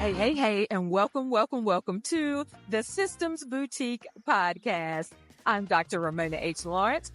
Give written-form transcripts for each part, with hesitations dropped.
Hey, and welcome to the Systems Boutique podcast. I'm Dr. Raymona H. Lawrence.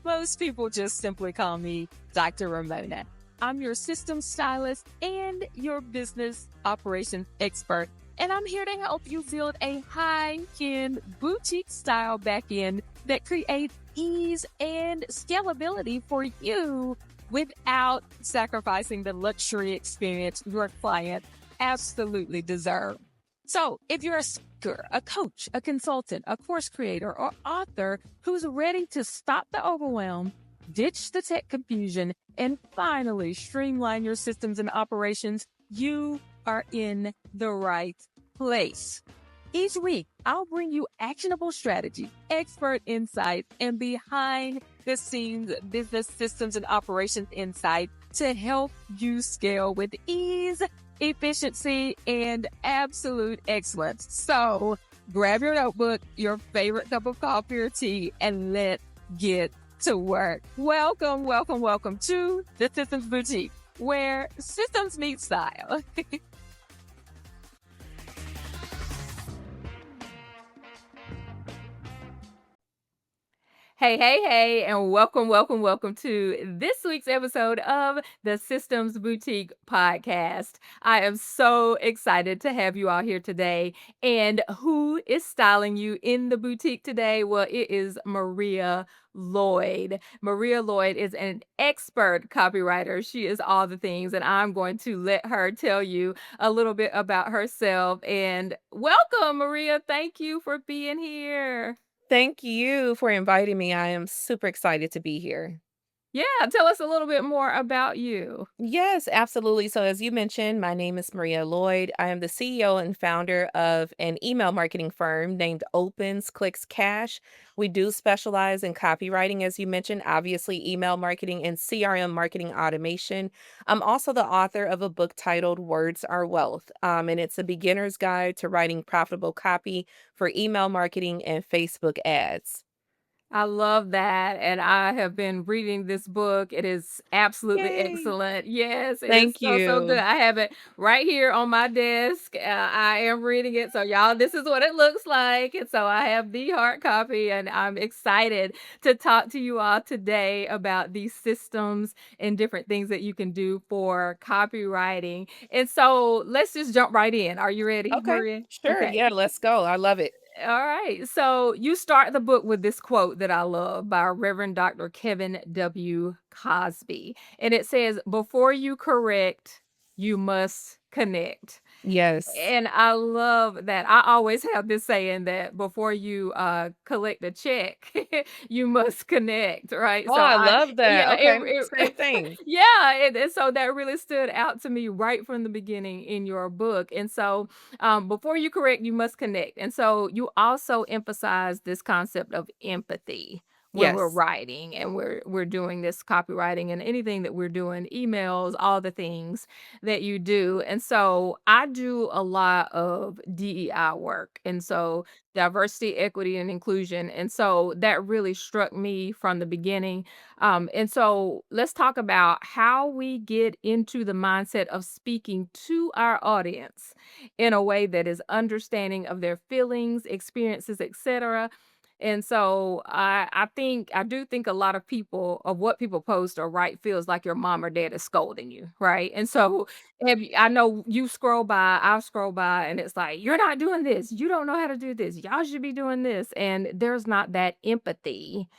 Most people just simply call me Dr. Raymona. I'm your systems stylist and your business operations expert. And I'm here to help you build a high-end boutique style back-end that creates ease and scalability for you without sacrificing the luxury experience your client absolutely deserve. So if you're a speaker, a coach, a consultant, a course creator, or author who's ready to stop the overwhelm, ditch the tech confusion, and finally streamline your systems and operations, you are in the right place. Each week, I'll bring you actionable strategy, expert insights, and behind the scenes business systems and operations insight to help you scale with ease, efficiency, and absolute excellence. So grab your notebook, your favorite cup of coffee or tea, and let's get to work. Welcome to the Systems Boutique, where systems meet style. Hey, and welcome to this week's episode of the Systems Boutique podcast. I am so excited to have you all here today. And who is styling you in the boutique today? Well, it is Maria Lloyd. Maria Lloyd is an expert copywriter. She is all the things, and I'm going to let her tell you a little bit about herself. And welcome, Maria. Thank you for being here. Thank you for inviting me. I am super excited to be here. Yeah, tell us a little bit more about you. Yes, absolutely. So, as you mentioned, my name is Maria Lloyd. I am the CEO and founder of an email marketing firm named Opens Clicks Cash. We do specialize in copywriting, as you mentioned, obviously, email marketing and CRM marketing automation. I'm also the author of a book titled Words Are Wealth, and it's a beginner's guide to writing profitable copy for email marketing and Facebook ads. I love that, and I have been reading this book. It is absolutely Yay! excellent. Yes, it is Thank so good. you. I have it right here on my desk. I am reading it. So y'all, this is what it looks like. And so I have the hard copy, and I'm excited to talk to you all today about these systems and different things that you can do for copywriting. And so let's just jump right in. Are you ready, Okay, Maria? sure. Okay. Yeah, let's go. I love it. All right. So you start the book with this quote that I love by Reverend Dr. Kevin W. Cosby. And it says, "Before you correct, you must connect." Yes. And I love that. I always have this saying that before you collect a check, you must connect, right? Oh, So I love that. yeah, Okay, same thing. yeah, and so that really stood out to me right from the beginning in your book. And so, before you correct, you must connect. And so you also emphasize this concept of empathy when we're Yes. writing and we're doing this copywriting and anything that we're doing, emails, all the things that you do. And so I do a lot of DEI work. And so diversity, equity, and inclusion. And so that really struck me from the beginning. And so let's talk about how we get into the mindset of speaking to our audience in a way that is understanding of their feelings, experiences, etc. And so I do think a lot of people of what people post or write feels like your mom or dad is scolding you, right? And so I know you scroll by, I'll scroll by, and it's like, you're not doing this, you don't know how to do this, y'all should be doing this. And there's not that empathy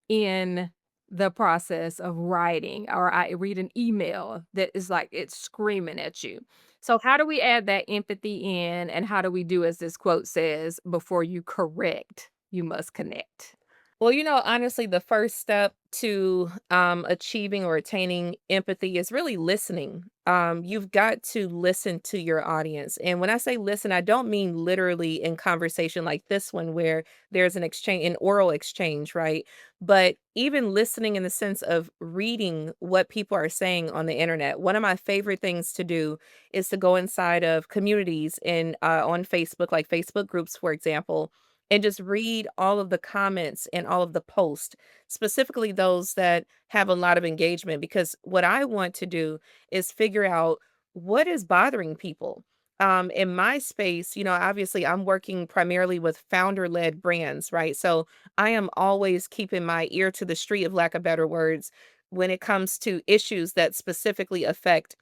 in the process of writing, or I read an email that is like it's screaming at you. So how do we add that empathy in, and how do we do as this quote says, before you correct, you must connect? Well, honestly, the first step to achieving or attaining empathy is really listening. You've got to listen to your audience. And when I say listen, I don't mean literally in conversation like this one where there's an oral exchange, right? But even listening in the sense of reading what people are saying on the internet. One of my favorite things to do is to go inside of communities on Facebook, like Facebook groups, for example, and just read all of the comments and all of the posts, specifically those that have a lot of engagement. Because what I want to do is figure out what is bothering people. In my space, obviously I'm working primarily with founder-led brands, right? So I am always keeping my ear to the street, of lack of better words, when it comes to issues that specifically affect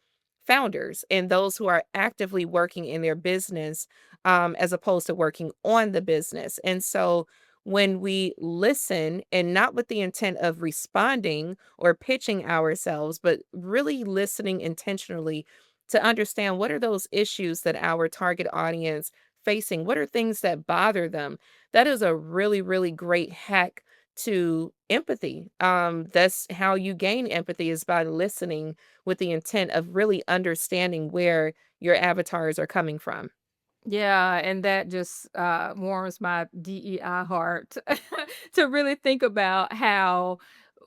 founders and those who are actively working in their business, as opposed to working on the business. And so when we listen, and not with the intent of responding or pitching ourselves, but really listening intentionally to understand what are those issues that our target audience facing, what are things that bother them. That is a really, really great hack to empathy. That's how you gain empathy, is by listening with the intent of really understanding where your avatars are coming from. Yeah, and that just, warms my DEI heart to really think about how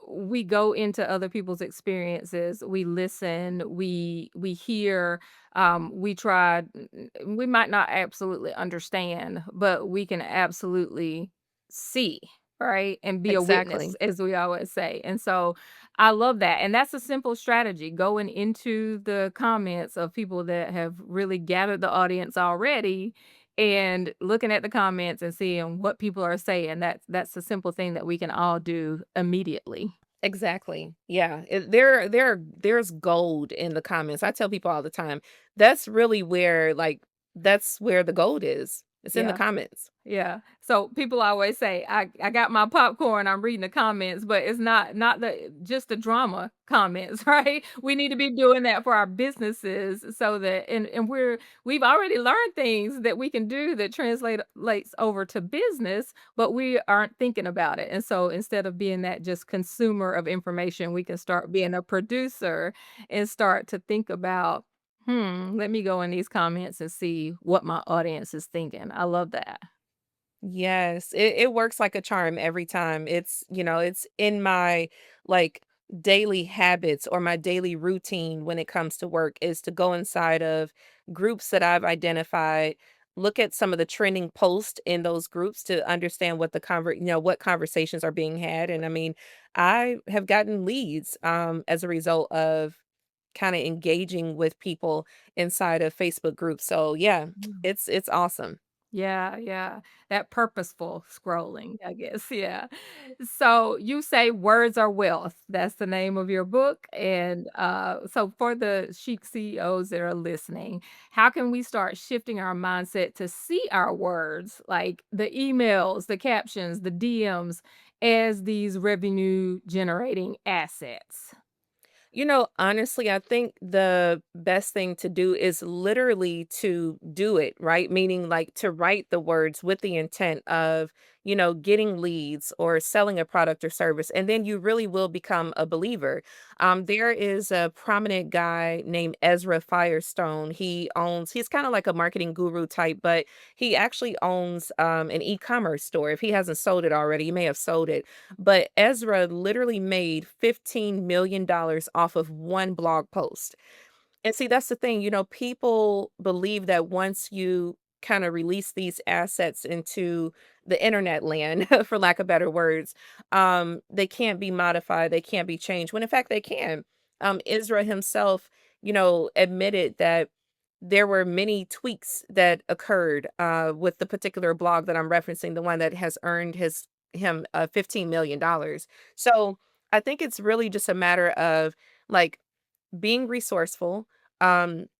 we go into other people's experiences, we listen, we hear, we try we might not absolutely understand, but we can absolutely see, right? And be a witness, Exactly. as we always say, and so I love that, and that's a simple strategy, going into the comments of people that have really gathered the audience already and looking at the comments and seeing what people are saying. That's a simple thing that we can all do immediately. Exactly. Yeah. There's gold in the comments. I tell people all the time, that's really where, that's where the gold is. It's in the Yeah. comments. Yeah. So people always say, I got my popcorn, I'm reading the comments, but it's not the just the drama comments, right? We need to be doing that for our businesses so that and we've already learned things that we can do that translates over to business, but we aren't thinking about it. And so instead of being that just consumer of information, we can start being a producer and start to think about, let me go in these comments and see what my audience is thinking. I love that. Yes, it works like a charm every time. It's in my, like, daily habits or my daily routine when it comes to work, is to go inside of groups that I've identified, look at some of the trending posts in those groups to understand what conversations are being had. And I mean, I have gotten leads as a result of kind of engaging with people inside of Facebook groups. So yeah, Mm. it's awesome. Yeah, yeah. That purposeful scrolling, I guess, yeah. So you say words are wealth. That's the name of your book. And so for the chic CEOs that are listening, how can we start shifting our mindset to see our words, like the emails, the captions, the DMs, as these revenue generating assets? Honestly, I think the best thing to do is literally to do it, right? Meaning, like, to write the words with the intent of, getting leads or selling a product or service. And then you really will become a believer. There is a prominent guy named Ezra Firestone. He's kind of like a marketing guru type, but he actually owns an e-commerce store. If he hasn't sold it already, he may have sold it, but Ezra literally made $15 million off of one blog post. And see, that's the thing, people believe that once you kind of release these assets into the internet land, for lack of better words, they can't be modified, they can't be changed, when in fact they can. Ezra himself, admitted that there were many tweaks that occurred with the particular blog that I'm referencing, the one that has earned him $15 million. So I think it's really just a matter of, like, being resourceful,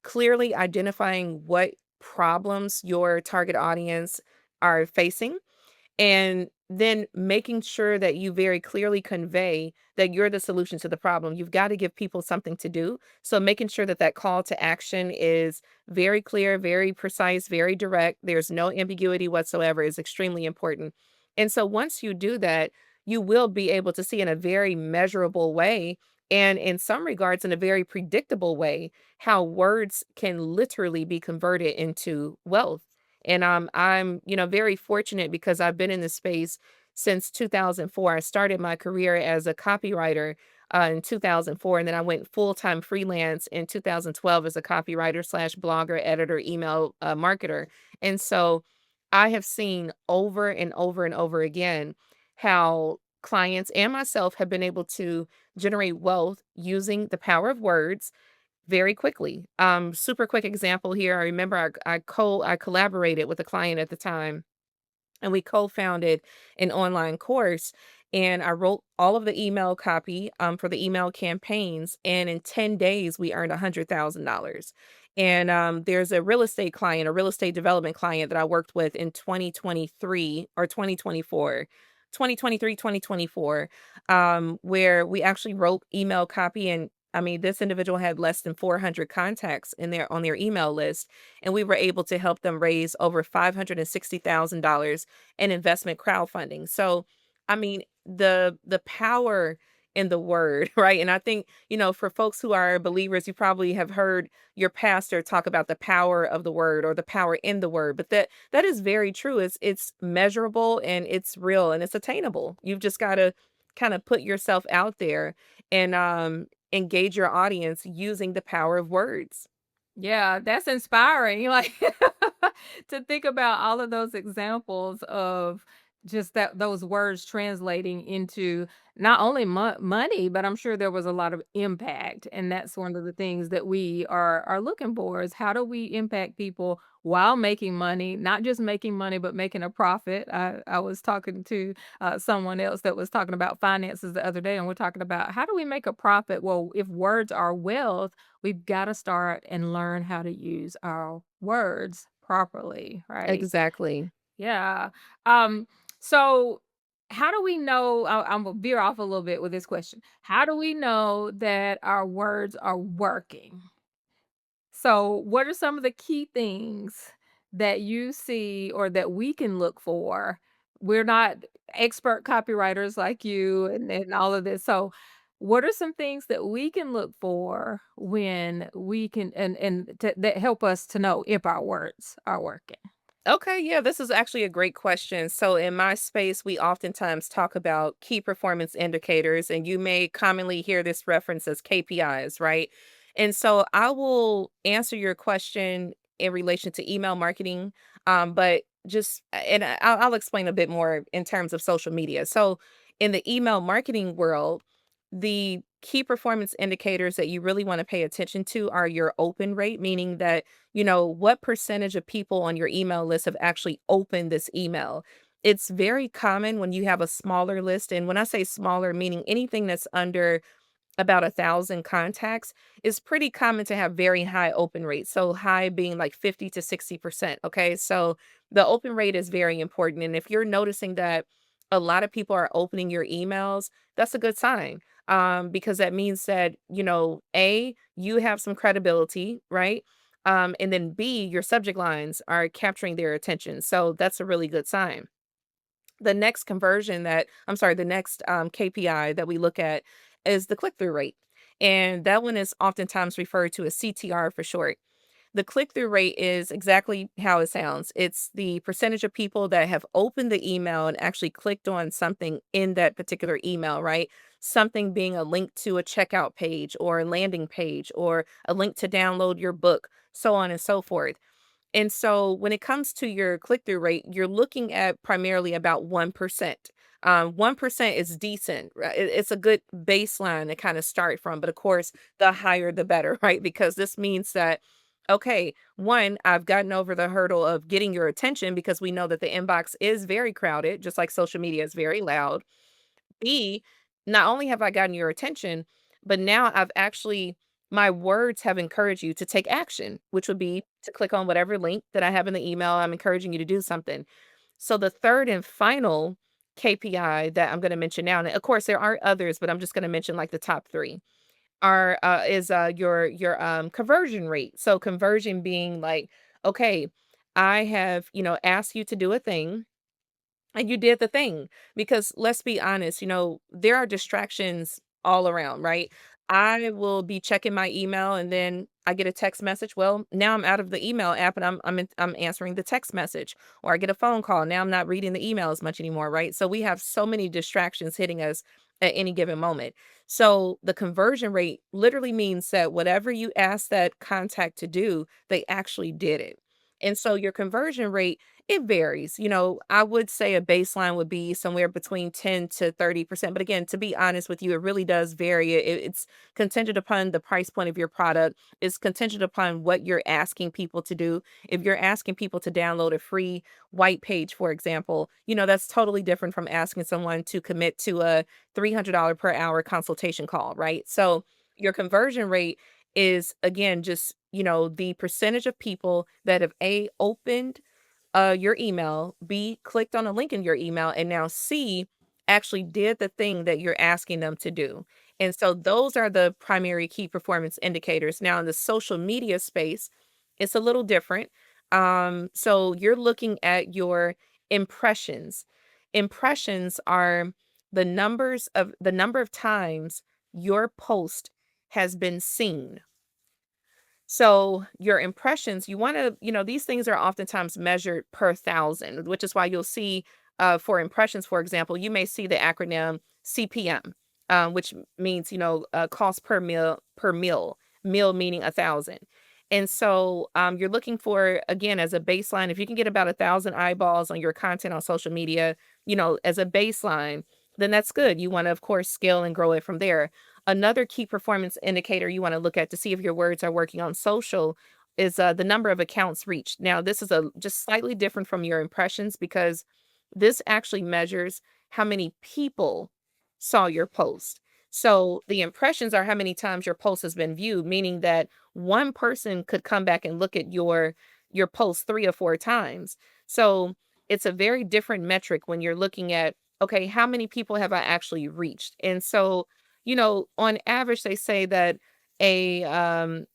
clearly identifying what problems your target audience are facing, and then making sure that you very clearly convey that you're the solution to the problem. You've got to give people something to do. So making sure that that call to action is very clear, very precise, very direct. There's no ambiguity whatsoever is extremely important. And so once you do that, you will be able to see in a very measurable way, and in some regards in a very predictable way, how words can literally be converted into wealth. And I'm, very fortunate because I've been in this space since 2004. I started my career as a copywriter in 2004, and then I went full-time freelance in 2012 as a copywriter slash blogger, editor, email marketer. And so I have seen over and over and over again how clients and myself have been able to generate wealth using the power of words very quickly. Super quick example here. I remember I collaborated with a client at the time, and we co-founded an online course, and I wrote all of the email copy for the email campaigns, and in 10 days we earned $100,000. And there's a real estate client, a real estate development client that I worked with in 2023 or 2024. 2023, 2024, where we actually wrote email copy. And I mean, this individual had less than 400 contacts in their on their email list, and we were able to help them raise over $560,000 in investment crowdfunding. So, I mean, the power in the word, right? And I think, for folks who are believers, you probably have heard your pastor talk about the power of the word or the power in the word. But that is very true. It's measurable and it's real and it's attainable. You've just got to kind of put yourself out there and engage your audience using the power of words. Yeah, that's inspiring, like, to think about all of those examples of just that those words translating into not only money, but I'm sure there was a lot of impact, and that's one of the things that we are looking for is how do we impact people while making money, not just making money, but making a profit. I was talking to, someone else that was talking about finances the other day, and we're talking about how do we make a profit? Well, if words are wealth, we've gotta start and learn how to use our words properly, right? Exactly. Yeah. Um, so how do we know I'm gonna veer off a little bit with this question. How do we know that our words are working? So, what are some of the key things that you see or that we can look for? We're not expert copywriters like you and all of this. So, what are some things that we can look for when we can that help us to know if our words are working? Okay, yeah, this is actually a great question. So, in my space, we oftentimes talk about key performance indicators, and you may commonly hear this reference as KPIs, right? And so, I will answer your question in relation to email marketing, but I'll explain a bit more in terms of social media. So, in the email marketing world, the key performance indicators that you really want to pay attention to are your open rate, meaning that what percentage of people on your email list have actually opened this email? It's very common when you have a smaller list. And when I say smaller, meaning anything that's under about 1,000 contacts, is pretty common to have very high open rates. So high being like 50 to 60%. Okay. So the open rate is very important. And if you're noticing that a lot of people are opening your emails, that's a good sign. Because that means that, A, you have some credibility, right? And then B, your subject lines are capturing their attention. So that's a really good sign. The next KPI that we look at is the click through rate. And that one is oftentimes referred to as CTR for short. The click through rate is exactly how it sounds. It's the percentage of people that have opened the email and actually clicked on something in that particular email, right? Something being a link to a checkout page or a landing page or a link to download your book, so on and so forth. And so when it comes to your click through rate, you're looking at primarily about 1%. 1% is decent. Right? It's a good baseline to kind of start from. But of course, the higher, the better, right? Because this means that, okay, one, I've gotten over the hurdle of getting your attention because we know that the inbox is very crowded, just like social media is very loud. B, not only have I gotten your attention, but now my words have encouraged you to take action, which would be to click on whatever link that I have in the email. I'm encouraging you to do something. So the third and final KPI that I'm going to mention now, and of course there are others, but I'm just going to mention like the top three are is your conversion rate. So conversion being like, okay, I have asked you to do a thing and you did the thing. Because let's be honest, there are distractions all around, right? I will be checking my email and then I get a text message. Well, now I'm out of the email app and I'm answering the text message. Or I get a phone call. Now I'm not reading the email as much anymore, right? So we have so many distractions hitting us at any given moment. So the conversion rate literally means that whatever you ask that contact to do, they actually did it. And so your conversion rate It varies. I would say a baseline would be somewhere between 10 to 30%. But again, to be honest with you, it really does vary. It's contingent upon the price point of your product. It's contingent upon what you're asking people to do. If you're asking people to download a free white page, for example, that's totally different from asking someone to commit to a $300 per hour consultation call, right? So your conversion rate is, again, just, the percentage of people that have opened your email, B, clicked on a link in your email, and now C, actually did the thing that you're asking them to do. And so those are the primary key performance indicators. Now, in the social media space, it's a little different. So you're looking at your impressions. Impressions are the number of times your post has been seen. So your impressions, you want to, these things are oftentimes measured per thousand, which is why you'll see for impressions, for example, you may see the acronym CPM, which means, cost meal meaning 1,000. And so you're looking for, again, as a baseline, if you can get about 1,000 eyeballs on your content on social media, as a baseline, then that's good. You want to, of course, scale and grow it from there. Another key performance indicator you want to look at to see if your words are working on social is the number of accounts reached. Now, this is just slightly different from your impressions because this actually measures how many people saw your post. So the impressions are how many times your post has been viewed, meaning that one person could come back and look at your post 3 or 4 times. So it's a very different metric when you're looking at, okay, how many people have I actually reached? And so on average, they say that a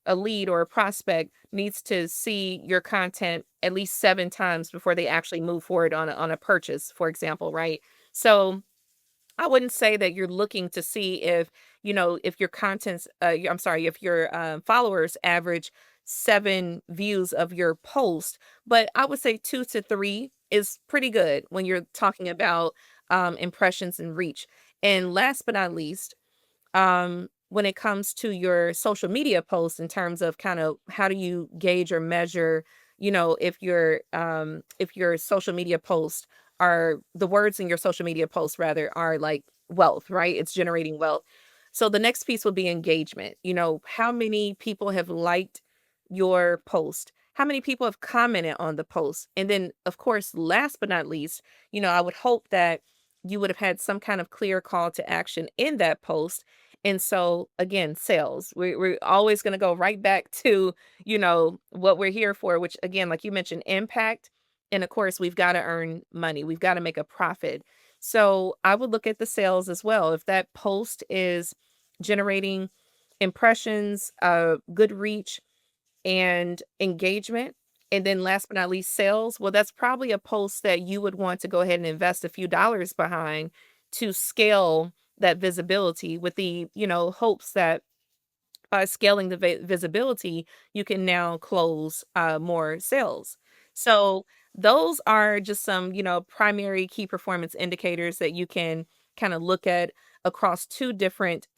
lead or a prospect needs to see your content at least 7 times before they actually move forward on a purchase, for example, right? So I wouldn't say that you're looking to see if your contents, I'm sorry, if your followers average 7 views of your post, but I would say 2 to 3 is pretty good when you're talking about impressions and reach. And last but not least, when it comes to your social media posts in terms of kind of how do you gauge or measure, if your social media posts are the words in your social media posts rather are like wealth, right? It's generating wealth. So the next piece will be engagement. How many people have liked your post? How many people have commented on the post? And then, of course, last but not least, I would hope that you would have had some kind of clear call to action in that post. And so, again, sales. We're always going to go right back to, what we're here for, which, again, like you mentioned, impact. And of course, we've got to earn money. We've got to make a profit. So I would look at the sales as well. If that post is generating impressions, good reach, and engagement. And then last but not least, sales. Well, that's probably a post that you would want to go ahead and invest a few dollars behind to scale that visibility with the, hopes that by scaling the visibility, you can now close more sales. So those are just some, primary key performance indicators that you can kind of look at across two different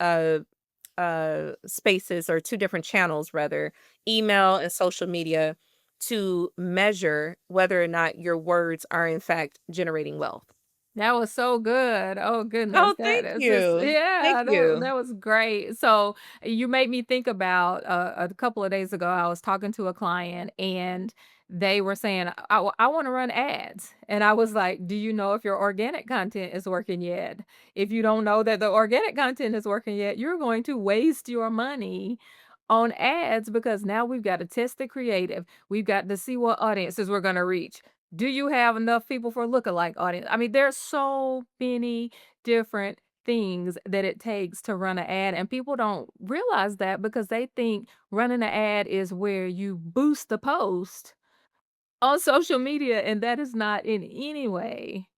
spaces or two different channels rather, email and social media to measure whether or not your words are in fact generating wealth. That was so good. Oh goodness, Oh, that thank is just you. Thank yeah, that you. was great. So you made me think about a couple of days ago. I was talking to a client and they were saying, I want to run ads," and I was like, "Do you know if your organic content is working yet? If you don't know that the organic content is working yet, you're going to waste your money." On ads because now we've got to test the creative. We've got to see what audiences we're going to reach. Do you have enough people for lookalike audience? I mean, there's so many different things that it takes to run an ad, and people don't realize that because they think running an ad is where you boost the post on social media, and that is not in any way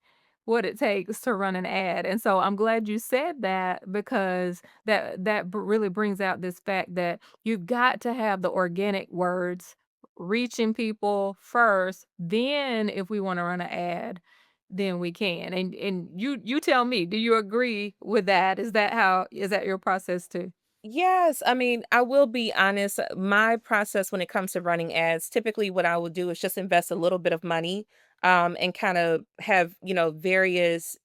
what it takes to run an ad. And so I'm glad you said that because really brings out this fact that you've got to have the organic words reaching people first. Then if we want to run an ad, then we can. And you tell me, do you agree with that? Is that your process too? Yes, I mean, I will be honest, my process when it comes to running ads, typically what I will do is just invest a little bit of money, and kind of have, various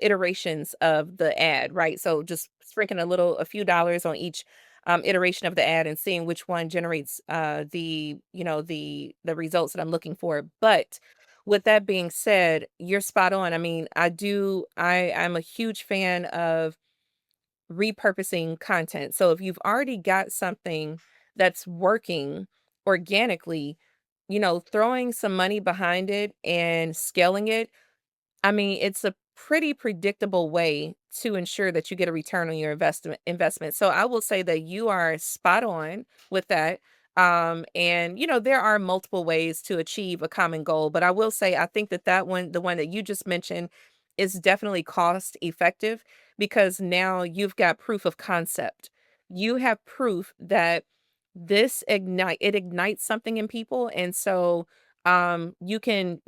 iterations of the ad, right? So just sprinkling a few dollars on each iteration of the ad and seeing which one generates the results that I'm looking for. But with that being said, you're spot on. I mean, I'm a huge fan of repurposing content. So if you've already got something that's working organically, throwing some money behind it and scaling it, I mean, it's a pretty predictable way to ensure that you get a return on your investment. So I will say that you are spot on with that. And there are multiple ways to achieve a common goal, but I will say I think that the one that you just mentioned, is definitely cost effective because now you've got proof of concept. You have proof that it ignites something in people, and so you can,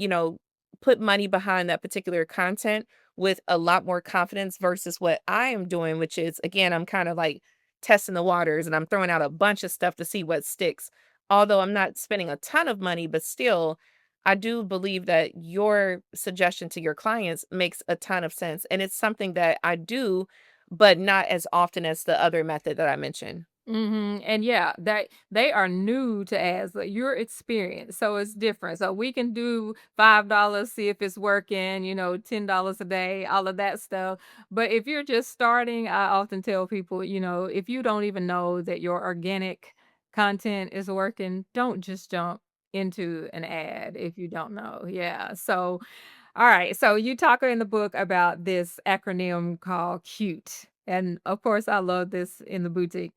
put money behind that particular content with a lot more confidence versus what I am doing, which is, again, I'm kind of like testing the waters and I'm throwing out a bunch of stuff to see what sticks. Although I'm not spending a ton of money, but still, I do believe that your suggestion to your clients makes a ton of sense. And it's something that I do, but not as often as the other method that I mentioned. And yeah, that they are new to ads, like your experience, so it's different. So we can do $5, see if it's working, $10 a day, all of that stuff. But if you're just starting, I often tell people, if you don't even know that your organic content is working, don't just jump into an ad if you don't know. Yeah. So, all right. So you talk in the book about this acronym called CUTE. And of course, I love this in the boutique.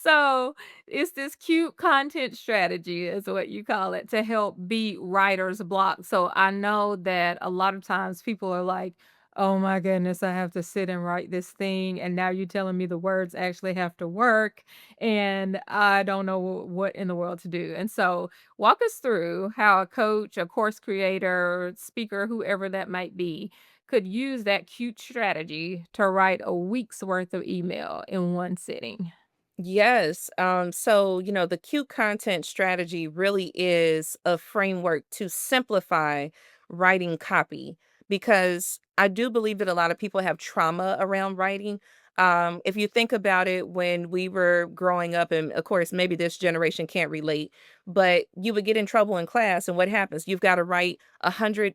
So, it's this cute content strategy is what you call it to help beat writer's block. So, I know that a lot of times people are like, "Oh my goodness, I have to sit and write this thing, and now you're telling me the words actually have to work, and I don't know what in the world to do." And so, walk us through how a coach, a course creator, speaker, whoever that might be, could use that cute strategy to write a week's worth of email in one sitting. Yes. So, the cute content strategy really is a framework to simplify writing copy because I do believe that a lot of people have trauma around writing. If you think about it, when we were growing up, and of course, maybe this generation can't relate, but you would get in trouble in class, and what happens? You've got to write 100,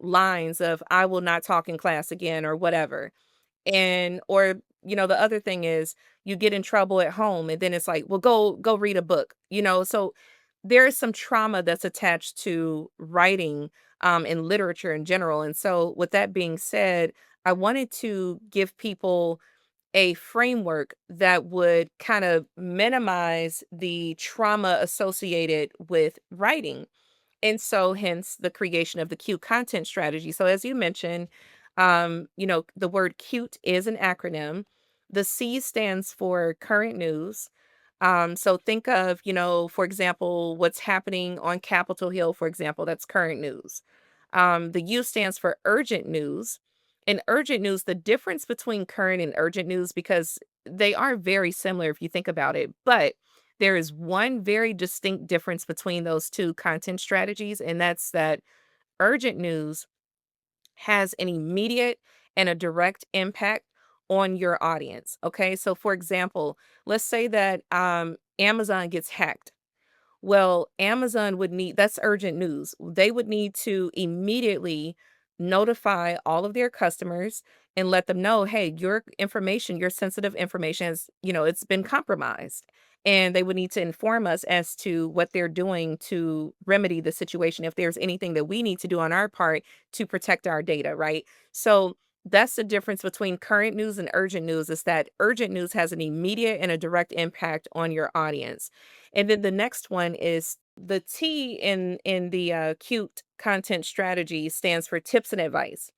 lines of "I will not talk in class again" or whatever. And or, the other thing is you get in trouble at home and then it's like, "Well, go read a book." So there is some trauma that's attached to writing, and literature in general. And so with that being said, I wanted to give people a framework that would kind of minimize the trauma associated with writing. And so hence the creation of the cute content strategy. So as you mentioned, the word cute is an acronym. The C stands for current news. So think of, for example, what's happening on Capitol Hill, for example, that's current news. The U stands for urgent news. In urgent news, the difference between current and urgent news, because they are very similar if you think about it, but there is one very distinct difference between those two content strategies, and that's that urgent news has an immediate and a direct impact on your audience. Okay. So, for example, let's say that Amazon gets hacked. Well, Amazon would need that's urgent news. They would need to immediately notify all of their customers and let them know, hey, your information, your sensitive information is, it's been compromised. And they would need to inform us as to what they're doing to remedy the situation if there's anything that we need to do on our part to protect our data, right? So that's the difference between current news and urgent news, is that urgent news has an immediate and a direct impact on your audience. And then the next one is the T in the cute content strategy stands for tips and advice.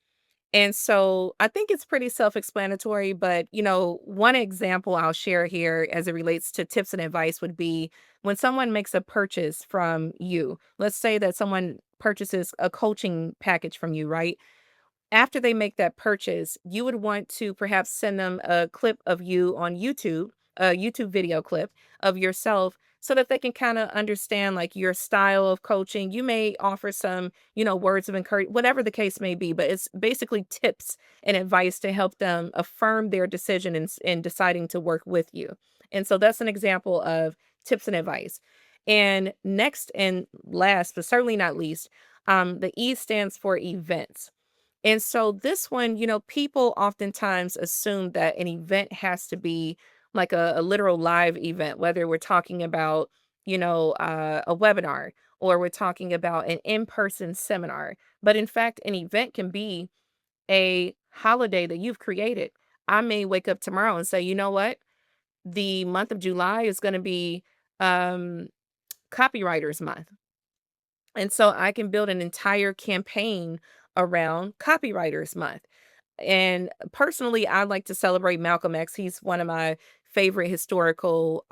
And so I think it's pretty self-explanatory, but one example I'll share here as it relates to tips and advice would be when someone makes a purchase from you. Let's say that someone purchases a coaching package from you, right? After they make that purchase, you would want to perhaps send them a clip of you on YouTube, a YouTube video clip of yourself so that they can kind of understand like your style of coaching. You may offer some, words of encouragement, whatever the case may be, but it's basically tips and advice to help them affirm their decision in deciding to work with you. And so that's an example of tips and advice. And next and last, but certainly not least, the E stands for events. And so this one, people oftentimes assume that an event has to be like a literal live event, whether we're talking about, a webinar or we're talking about an in-person seminar. But in fact, an event can be a holiday that you've created. I may wake up tomorrow and say, you know what? The month of July is going to be um, Copywriters Month. And so I can build an entire campaign around Copywriters Month. And personally, I like to celebrate Malcolm X. He's one of my favorite historical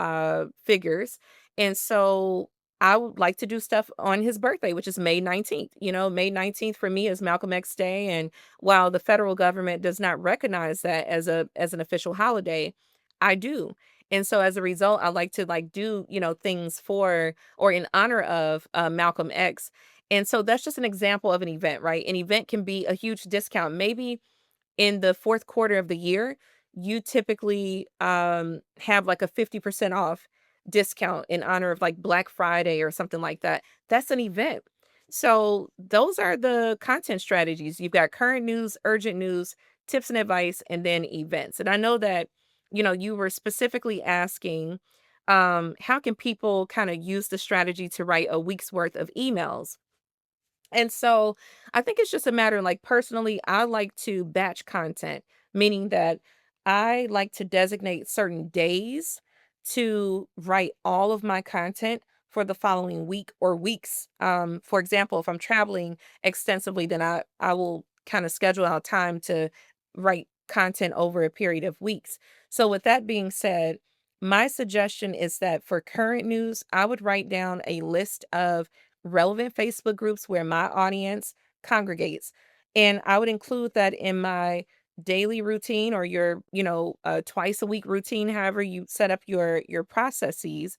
figures. And so I would like to do stuff on his birthday, which is May 19th. May 19th for me is Malcolm X Day. And while the federal government does not recognize that as an official holiday, I do. And so as a result, I like to like do, things for or in honor of Malcolm X. And so that's just an example of an event, right? An event can be a huge discount. Maybe in the fourth quarter of the year, you typically, have like a 50% off discount in honor of like Black Friday or something like that. That's an event. So those are the content strategies. You've got current news, urgent news, tips and advice, and then events. And I know that, you were specifically asking, how can people kind of use the strategy to write a week's worth of emails? And so I think it's just a matter like personally, I like to batch content, meaning that I like to designate certain days to write all of my content for the following week or weeks. For example, if I'm traveling extensively, then I will kind of schedule out time to write content over a period of weeks. So with that being said, my suggestion is that for current news, I would write down a list of relevant Facebook groups where my audience congregates. And I would include that in my daily routine or your, twice a week routine, however you set up your processes.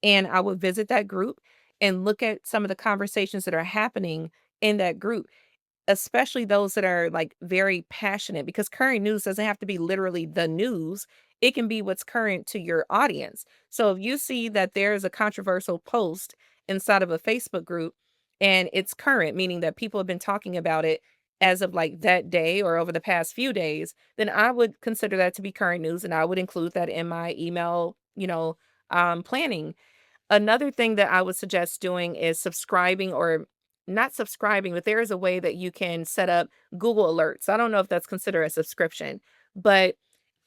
And I would visit that group and look at some of the conversations that are happening in that group, especially those that are like very passionate, because current news doesn't have to be literally the news. It can be what's current to your audience. So if you see that there's a controversial post inside of a Facebook group and it's current, meaning that people have been talking about it as of like that day or over the past few days, then I would consider that to be current news and I would include that in my email, planning. Another thing that I would suggest doing is subscribing or not subscribing, but there is a way that you can set up Google Alerts. I don't know if that's considered a subscription, but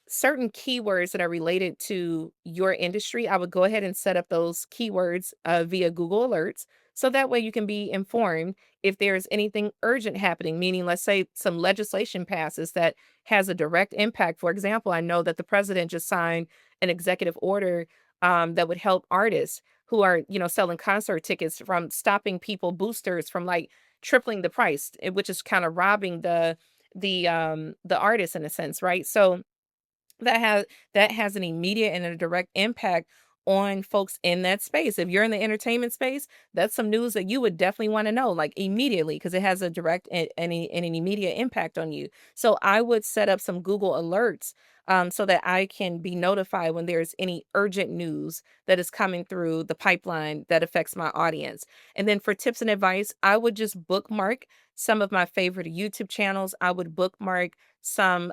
certain keywords that are related to your industry, I would go ahead and set up those keywords via Google Alerts. So that way you can be informed if there's anything urgent happening, meaning, let's say some legislation passes that has a direct impact. For example, I know that the president just signed an executive order that would help artists who are, selling concert tickets from stopping people, boosters from like tripling the price, which is kind of robbing the artist in a sense, right? So that has an immediate and a direct impact on folks in that space. If you're in the entertainment space, that's some news that you would definitely want to know like immediately because it has a direct and an immediate impact on you. So I would set up some Google alerts so that I can be notified when there's any urgent news that is coming through the pipeline that affects my audience. And then for tips and advice, I would just bookmark some of my favorite YouTube channels. I would bookmark some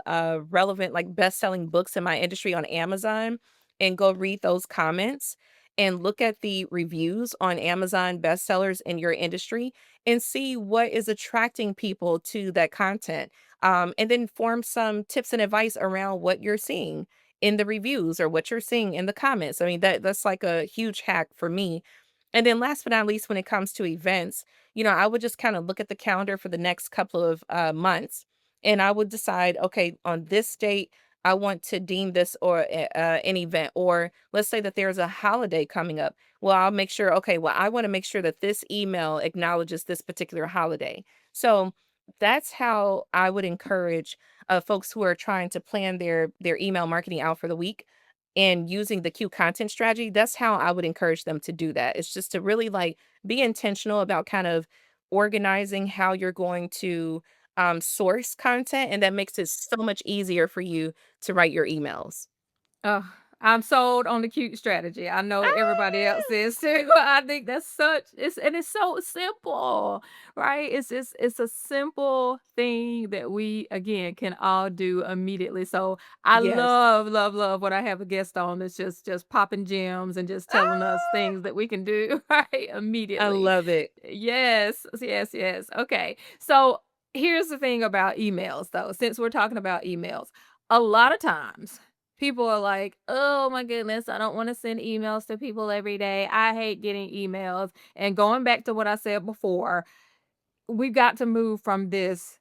relevant, like best-selling books in my industry on Amazon and go read those comments and look at the reviews on Amazon bestsellers in your industry and see what is attracting people to that content. And then form some tips and advice around what you're seeing in the reviews or what you're seeing in the comments. I mean, that's like a huge hack for me. And then last but not least, when it comes to events, I would just kind of look at the calendar for the next couple of months and I would decide, okay, on this date, I want to deem this or an event, or let's say that there's a holiday coming up. Well, I'll make sure, okay, well, I want to make sure that this email acknowledges this particular holiday. So That's how I would encourage folks who are trying to plan their email marketing out for the week and using the Q content strategy. That's how I would encourage them to do that. It's just to really like be intentional about kind of organizing how you're going to source content, and that makes it so much easier for you to write your emails. Ugh, I'm sold on the cute strategy. I know everybody Ah! else is too. I think that's it's so simple, right? It's a simple thing that we again can all do immediately. So I Yes. love, love, love what I have a guest on that's just popping gems and just telling us Ah! things that we can do right I immediately. love it. Yes, yes, yes. Okay. So here's the thing about emails though, since we're talking about emails. A lot of times people are like, "Oh my goodness, I don't wanna send emails to people every day. I hate getting emails." And going back to what I said before, we've got to move from this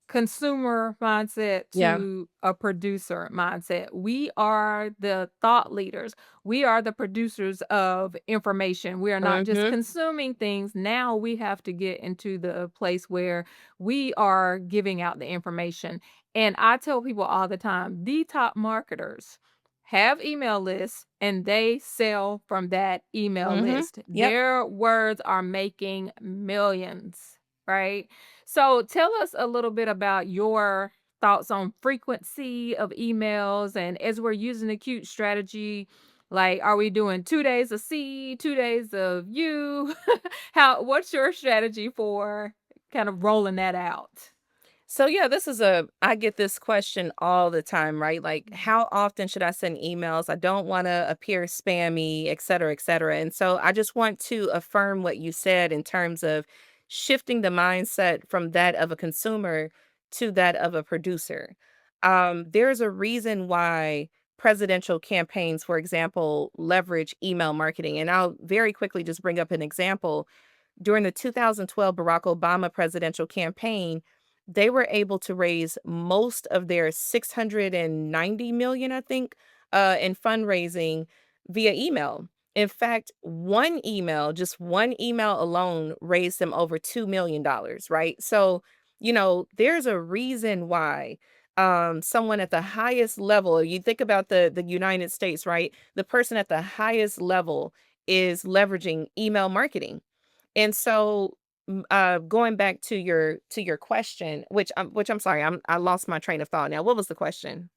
consumer mindset Yeah. to a producer mindset. We are the thought leaders. We are the producers of information. We are not just Mhm. consuming things. Now we have to get into the place where we are giving out the information. And I tell people all the time, the top marketers have email lists and they sell from that email Mhm. list. Yep. Their words are making millions, right? So tell us a little bit about your thoughts on frequency of emails, and as we're using the cute strategy, like are we doing 2 days of C, 2 days of U? What's your strategy for kind of rolling that out? So yeah, this is a I get this question all the time, right? Like, how often should I send emails? I don't want to appear spammy, et cetera, et cetera. And so I just want to affirm what you said in terms of shifting the mindset from that of a consumer to that of a producer. There's a reason why presidential campaigns, for example, leverage email marketing. And I'll very quickly just bring up an example. During the 2012 Barack Obama presidential campaign, they were able to raise most of their 690 million, I think, in fundraising via email. In fact, just one email alone raised them over $2 million, right? So, there's a reason why someone at the highest level, you think about the United States, right? The person at the highest level is leveraging email marketing. And so, going back to your question, which I'm sorry, I lost my train of thought now. What was the question?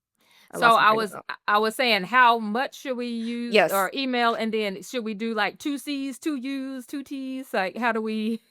I So lost my I train of was thought. I was saying how much should we use Yes. or email, and then should we do like 2 C's, 2 U's, 2 T's? Like how do we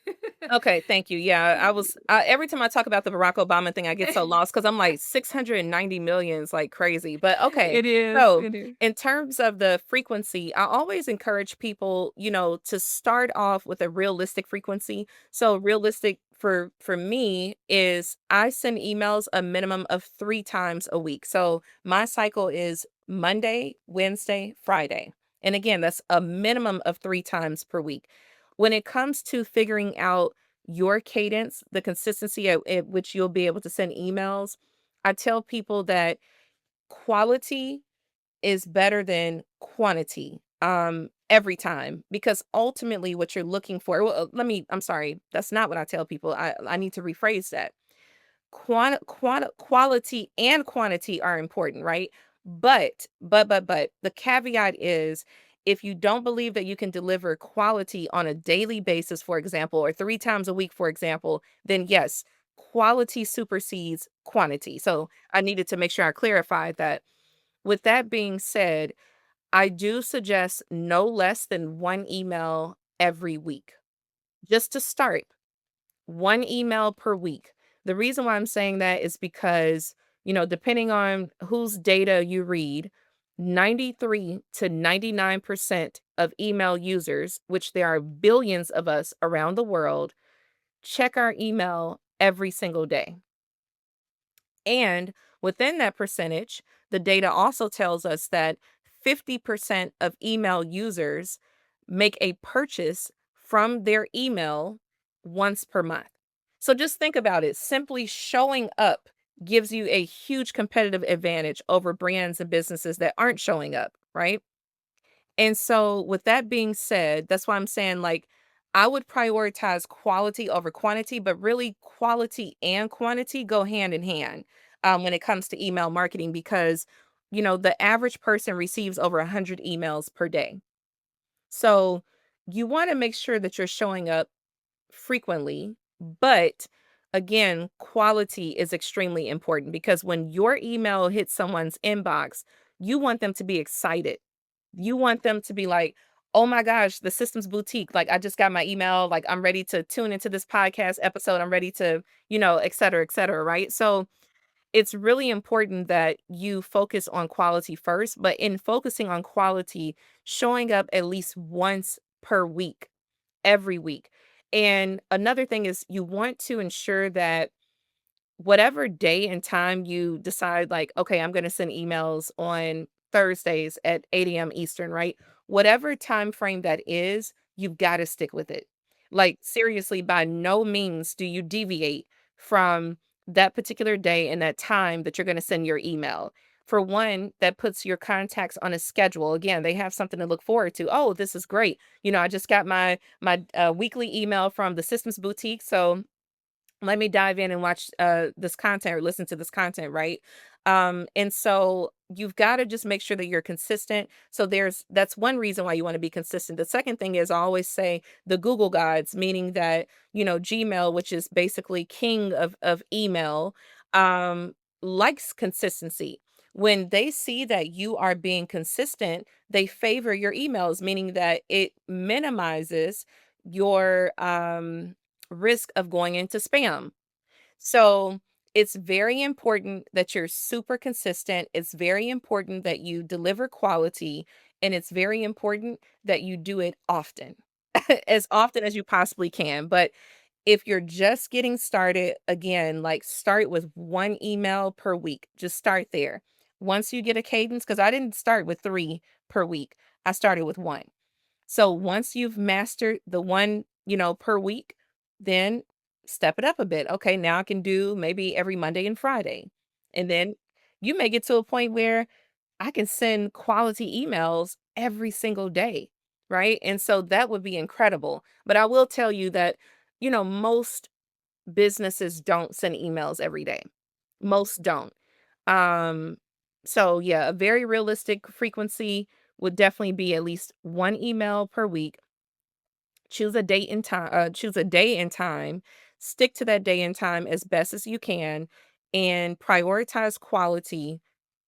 Okay, thank you. Yeah, every time I talk about the Barack Obama thing, I get so lost because I'm like 690 million is like crazy. But okay, It is, so it is. in terms of the frequency, I always encourage people, to start off with a realistic frequency. So realistic for me is I send emails a minimum of 3 times a week. So my cycle is Monday, Wednesday, Friday. And again, that's a minimum of 3 times per week. When it comes to figuring out your cadence, the consistency at which you'll be able to send emails, I tell people that quality is better than quantity every time, because ultimately what you're looking for, well, I'm sorry, that's not what I tell people. I need to rephrase that. Quality and quantity are important, right? But the caveat is, if you don't believe that you can deliver quality on a daily basis, for example, or 3 times a week, for example, then yes, quality supersedes quantity. So I needed to make sure I clarified that. With that being said, I do suggest no less than one email every week, just to start. One email per week. The reason why I'm saying that is because, depending on whose data you read, 93 to 99% of email users, which there are billions of us around the world, check our email every single day. And within that percentage, the data also tells us that 50% of email users make a purchase from their email once per month. So just think about it. Simply showing up gives you a huge competitive advantage over brands and businesses that aren't showing up, right? And so, with that being said, that's why I'm saying, like, I would prioritize quality over quantity, but really quality and quantity go hand in hand when it comes to email marketing because, the average person receives over 100 emails per day. So you want to make sure that you're showing up frequently, but again, quality is extremely important because when your email hits someone's inbox, you want them to be excited. You want them to be like, "Oh my gosh, the Systems Boutique. Like, I just got my email. Like, I'm ready to tune into this podcast episode. I'm ready to, et cetera, right?" So it's really important that you focus on quality first, but in focusing on quality, showing up at least once per week, every week. And another thing is you want to ensure that whatever day and time you decide, like, okay, I'm going to send emails on Thursdays at 8 a.m. Eastern, right? Whatever time frame that is, you've got to stick with it. Like, seriously, by no means do you deviate from that particular day and that time that you're going to send your email. For one, that puts your contacts on a schedule. Again, they have something to look forward to. Oh, this is great. I just got my weekly email from the Systems Boutique, so let me dive in and watch this content or listen to this content, right? And so you've got to just make sure that you're consistent. So that's one reason why you want to be consistent. The second thing is I always say the Google gods, meaning that, Gmail, which is basically king of email, um likes consistency. When they see that you are being consistent, they favor your emails, meaning that it minimizes your risk of going into spam. So it's very important that you're super consistent. It's very important that you deliver quality. And it's very important that you do it as often as you possibly can. But if you're just getting started, again, like start with one email per week. Just start there. Once you get a cadence, because I didn't start with three per week, I started with one. So once you've mastered the one, per week, then step it up a bit. Okay, now I can do maybe every Monday and Friday. And then you may get to a point where I can send quality emails every single day, right? And so that would be incredible. But I will tell you that, most businesses don't send emails every day. Most don't. Um, so yeah, a very realistic frequency would definitely be at least one email per week. Choose a day and time, stick to that day and time as best as you can, and prioritize quality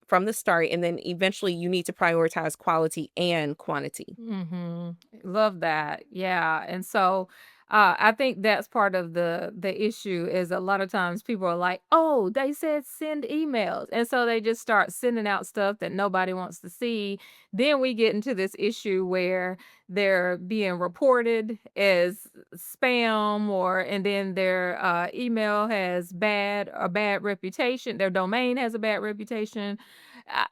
from the start. And then eventually you need to prioritize quality and quantity. Mhm. Love that. Yeah. And so I think that's part of the issue is a lot of times people are like, "Oh, they said send emails." And so they just start sending out stuff that nobody wants to see. Then we get into this issue where they're being reported as spam or and then their email has a bad reputation. Their domain has a bad reputation.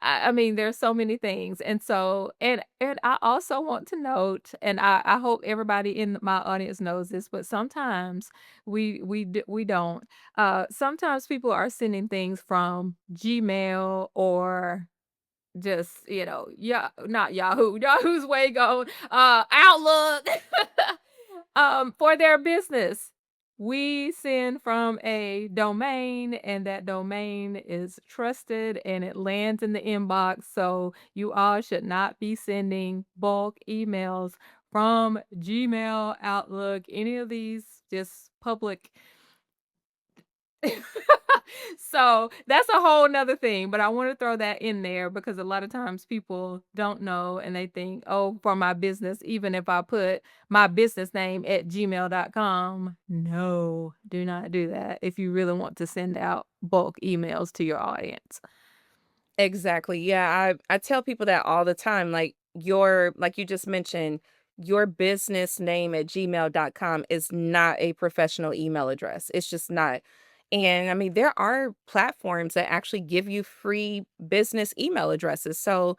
I mean, there's so many things, and so and I also want to note, and I hope everybody in my audience knows this, but sometimes we don't. Sometimes people are sending things from Gmail or just, yeah, not Yahoo. Yahoo's way gone. Outlook, for their business. We send from a domain, and that domain is trusted and it lands in the inbox. So you all should not be sending bulk emails from Gmail, Outlook, any of these just public. So that's a whole nother thing, but I want to throw that in there because a lot of times people don't know and they think, oh, for my business, even if I put my business name at gmail.com, no, do not do that if you really want to send out bulk emails to your audience. Exactly. Yeah, I tell people that all the time. Like you just mentioned, your business name at gmail.com is not a professional email address. It's just not. And I mean, there are platforms that actually give you free business email addresses. So,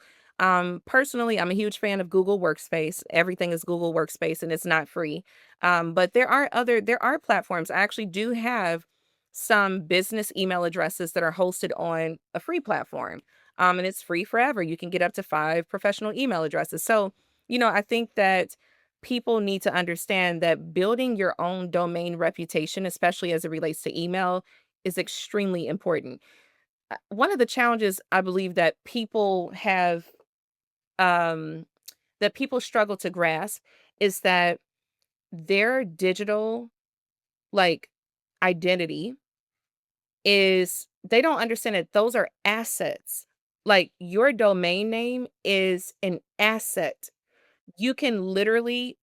personally, I'm a huge fan of Google Workspace. Everything is Google Workspace and it's not free. But there are platforms. I actually do have some business email addresses that are hosted on a free platform. And it's free forever. You can get up to 5 professional email addresses. So, I think that people need to understand that building your own domain reputation, especially as it relates to email, is extremely important. One of the challenges I believe that people have, um, that people struggle to grasp is that their digital, like, identity is they don't understand that those are assets. Like, your domain name is an asset. You can literally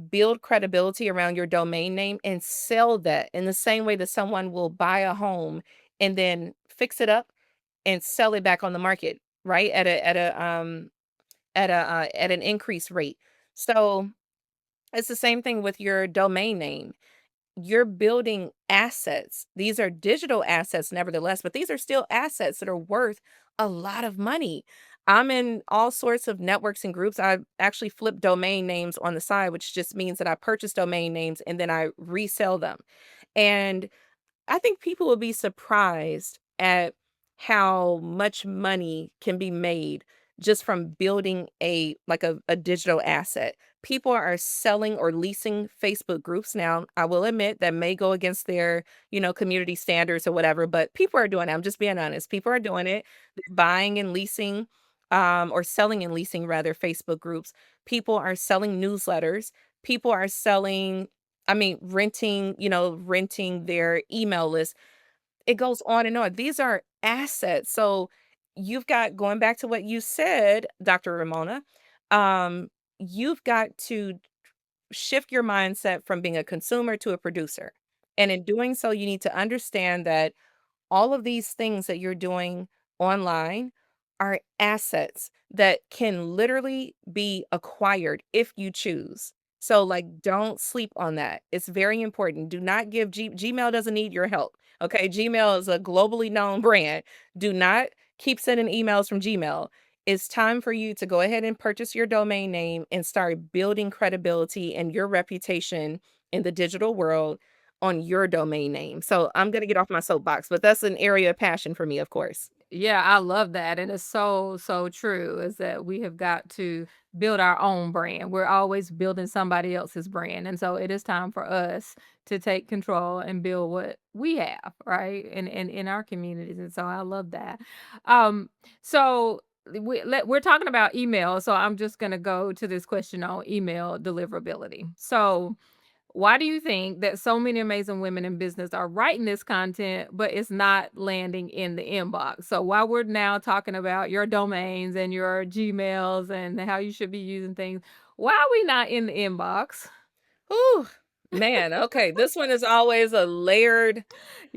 build credibility around your domain name and sell that in the same way that someone will buy a home and then fix it up and sell it back on the market, right? At an increased rate. So, it's the same thing with your domain name. You're building assets. These are digital assets nevertheless, but these are still assets that are worth a lot of money. I'm in all sorts of networks and groups. I actually flip domain names on the side, which just means that I purchase domain names and then I resell them. And I think people will be surprised at how much money can be made just from building a digital asset. People are selling or leasing Facebook groups now. I will admit that may go against their, community standards or whatever, but people are doing it. I'm just being honest. People are doing it. They're buying and leasing, or selling and leasing rather Facebook groups. People are selling newsletters. People are selling renting their email list. It goes on and on. These are assets. So you've got going back to what you said, Dr. Ramona, um, you've got to shift your mindset from being a consumer to a producer. And in doing so, you need to understand that all of these things that you're doing online are assets that can literally be acquired if you choose. So, like, don't sleep on that. It's very important. Do not give Gmail doesn't need your help. Okay. Gmail is a globally known brand. Do not keep sending emails from Gmail. It's time for you to go ahead and purchase your domain name and start building credibility and your reputation in the digital world on your domain name. So I'm gonna get off my soapbox, but that's an area of passion for me, of course. Yeah, I love that. And it's so, so true is that we have got to build our own brand. We're always building somebody else's brand. And so it is time for us to take control and build what we have, right? In our communities. And so I love that. Um, so we're talking about email. So I'm just going to go to this question on email deliverability. So, why do you think that so many amazing women in business are writing this content, but it's not landing in the inbox? So while we're now talking about your domains and your Gmails and how you should be using things, why are we not in the inbox? Ooh, man, okay, this one is always a layered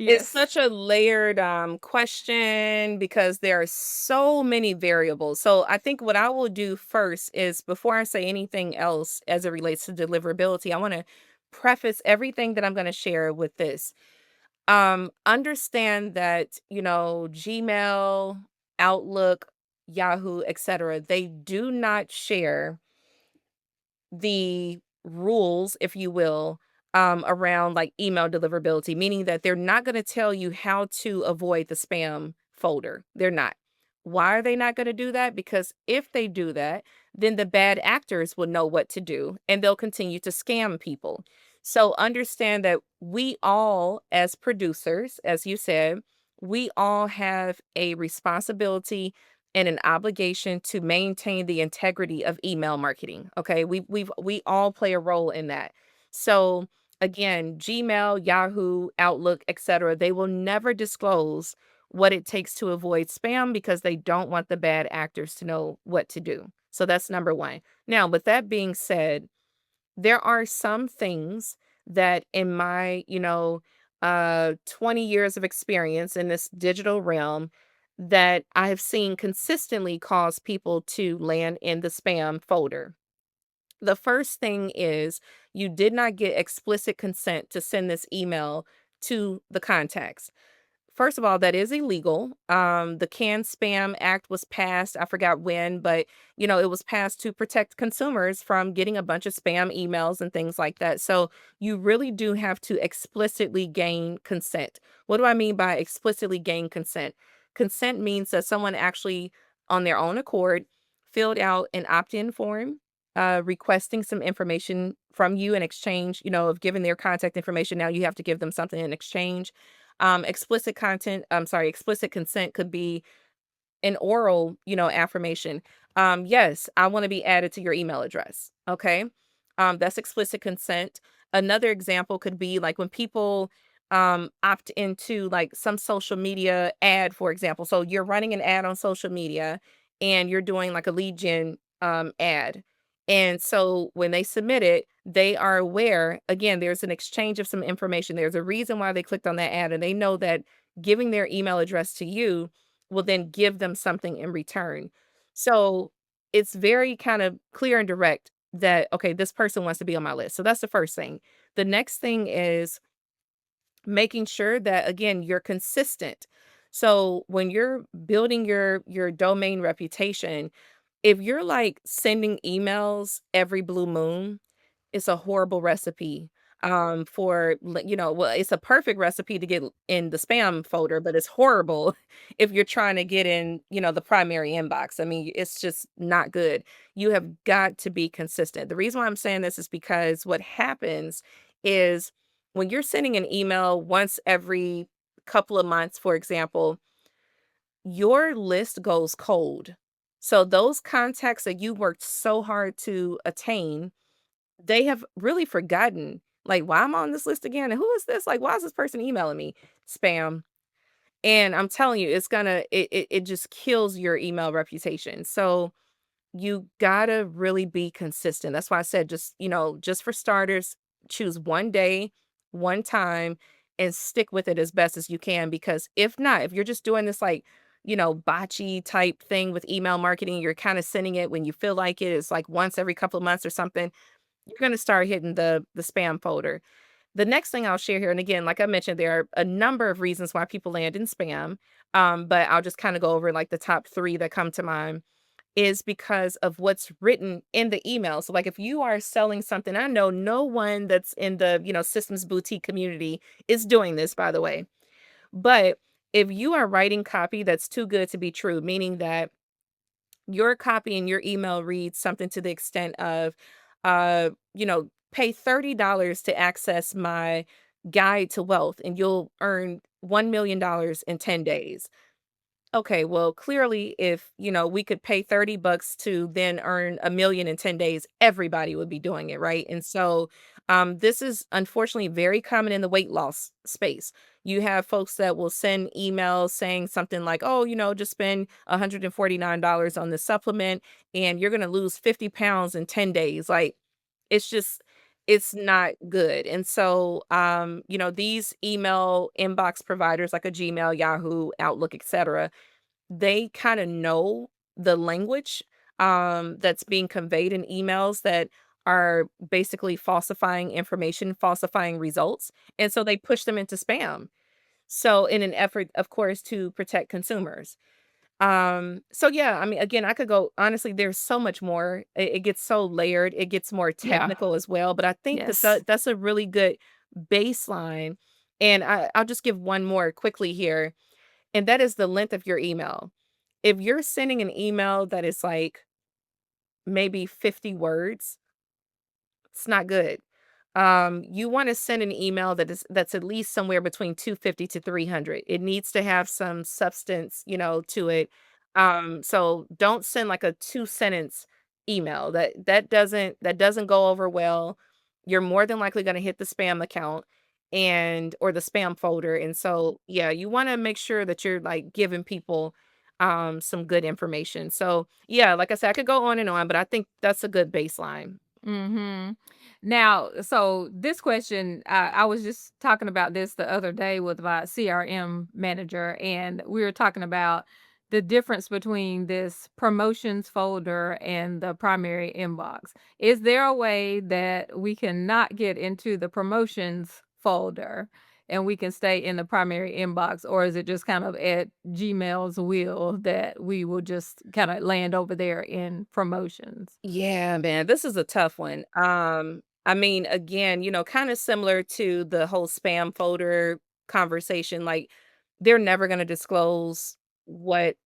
it's Yes. such a layered, question because there are so many variables. So I think what I will do first is before I say anything else as it relates to deliverability, I wanna preface everything that I'm gonna share with this. Understand that, Gmail, Outlook, Yahoo, etc., they do not share the rules, if you will, around like email deliverability, meaning that they're not going to tell you how to avoid the spam folder. They're not. Why are they not going to do that? Because if they do that, then the bad actors will know what to do and they'll continue to scam people. So understand that we all, as producers, as you said, we all have a responsibility and an obligation to maintain the integrity of email marketing. Okay. We all play a role in that. So again, Gmail, Yahoo, Outlook, etc., they will never disclose what it takes to avoid spam because they don't want the bad actors to know what to do. So that's number one. Now, with that being said, there are some things that in my, 20 years of experience in this digital realm that I have seen consistently cause people to land in the spam folder. The first thing is you did not get explicit consent to send this email to the contacts. First of all, that is illegal. The Can Spam Act was passed. I forgot when, but it was passed to protect consumers from getting a bunch of spam emails and things like that. So you really do have to explicitly gain consent. What do I mean by explicitly gain consent? Consent means that someone actually, on their own accord, filled out an opt-in form requesting some information from you in exchange, of giving their contact information. Now you have to give them something in exchange. Explicit consent could be an oral, affirmation. Yes, I want to be added to your email address. Okay. That's explicit consent. Another example could be like when people opt into like some social media ad, for example. So you're running an ad on social media and you're doing like a lead gen ad. And so when they submit it, they are aware, again, there's an exchange of some information. There's a reason why they clicked on that ad, and they know that giving their email address to you will then give them something in return. So it's very kind of clear and direct that, okay, this person wants to be on my list. So that's the first thing. The next thing is making sure that, again, you're consistent. So when you're building your domain reputation, if you're like sending emails every blue moon, it's a horrible recipe, well, it's a perfect recipe to get in the spam folder, but it's horrible if you're trying to get in, the primary inbox. I mean, it's just not good. You have got to be consistent. The reason why I'm saying this is because what happens is when you're sending an email once every couple of months, for example, your list goes cold. So those contacts that you worked so hard to attain, they have really forgotten, like, "Why am I on this list again? And who is this? Like, why is this person emailing me?" Spam. And I'm telling you, it just kills your email reputation. So you gotta really be consistent. That's why I said just for starters, choose one day, one time, and stick with it as best as you can. Because if not, if you're just doing this like, botchy type thing with email marketing, you're kind of sending it when you feel like it. It's like once every couple of months or something, you're gonna start hitting the spam folder. The next thing I'll share here, and again, like I mentioned, there are a number of reasons why people land in spam. But I'll just kind of go over like the top three that come to mind is because of what's written in the email. So like if you are selling something, I know no one that's in the, systems boutique community is doing this, by the way. But if you are writing copy that's too good to be true, meaning that your copy in your email reads something to the extent of, pay $30 to access my guide to wealth and you'll earn $1 million in 10 days. Okay, well, clearly, if, we could pay 30 bucks to then earn a million in 10 days, everybody would be doing it, right? And so, this is unfortunately very common in the weight loss space. You have folks that will send emails saying something like, oh, just spend $149 on the supplement and you're going to lose 50 pounds in 10 days. Like, it's just, it's not good. And so, these email inbox providers like a Gmail, Yahoo, Outlook, etc., they kinda know the language, that's being conveyed in emails that are basically falsifying information, falsifying results, and so they push them into spam. So in an effort, of course, to protect consumers. So yeah, I mean, again, I could go honestly, there's so much more. It gets so layered, it gets more Yeah. technical as well, but I think that Yes. that's a really good baseline, and I'll just give one more quickly here, and that is the length of your email. If you're sending an email that is like maybe 50 words, it's not good. You want to send an email that's at least somewhere between 250 to 300. It needs to have some substance, to it. So don't send like a two-sentence email. That doesn't go over well. You're more than likely going to hit the spam account and or the spam folder. And so, yeah, you want to make sure that you're like giving people some good information. So, yeah, like I said, I could go on and on, but I think that's a good baseline. Mhm. Now, so this question, I was just talking about this the other day with my CRM manager, and we were talking about the difference between this promotions folder and the primary inbox. Is there a way that we can not get into the promotions folder and we can stay in the primary inbox, or is it just kind of at Gmail's will that we will just kind of land over there in promotions? Yeah, man, this is a tough one. I mean, again, kind of similar to the whole spam folder conversation, like they're never going to disclose what,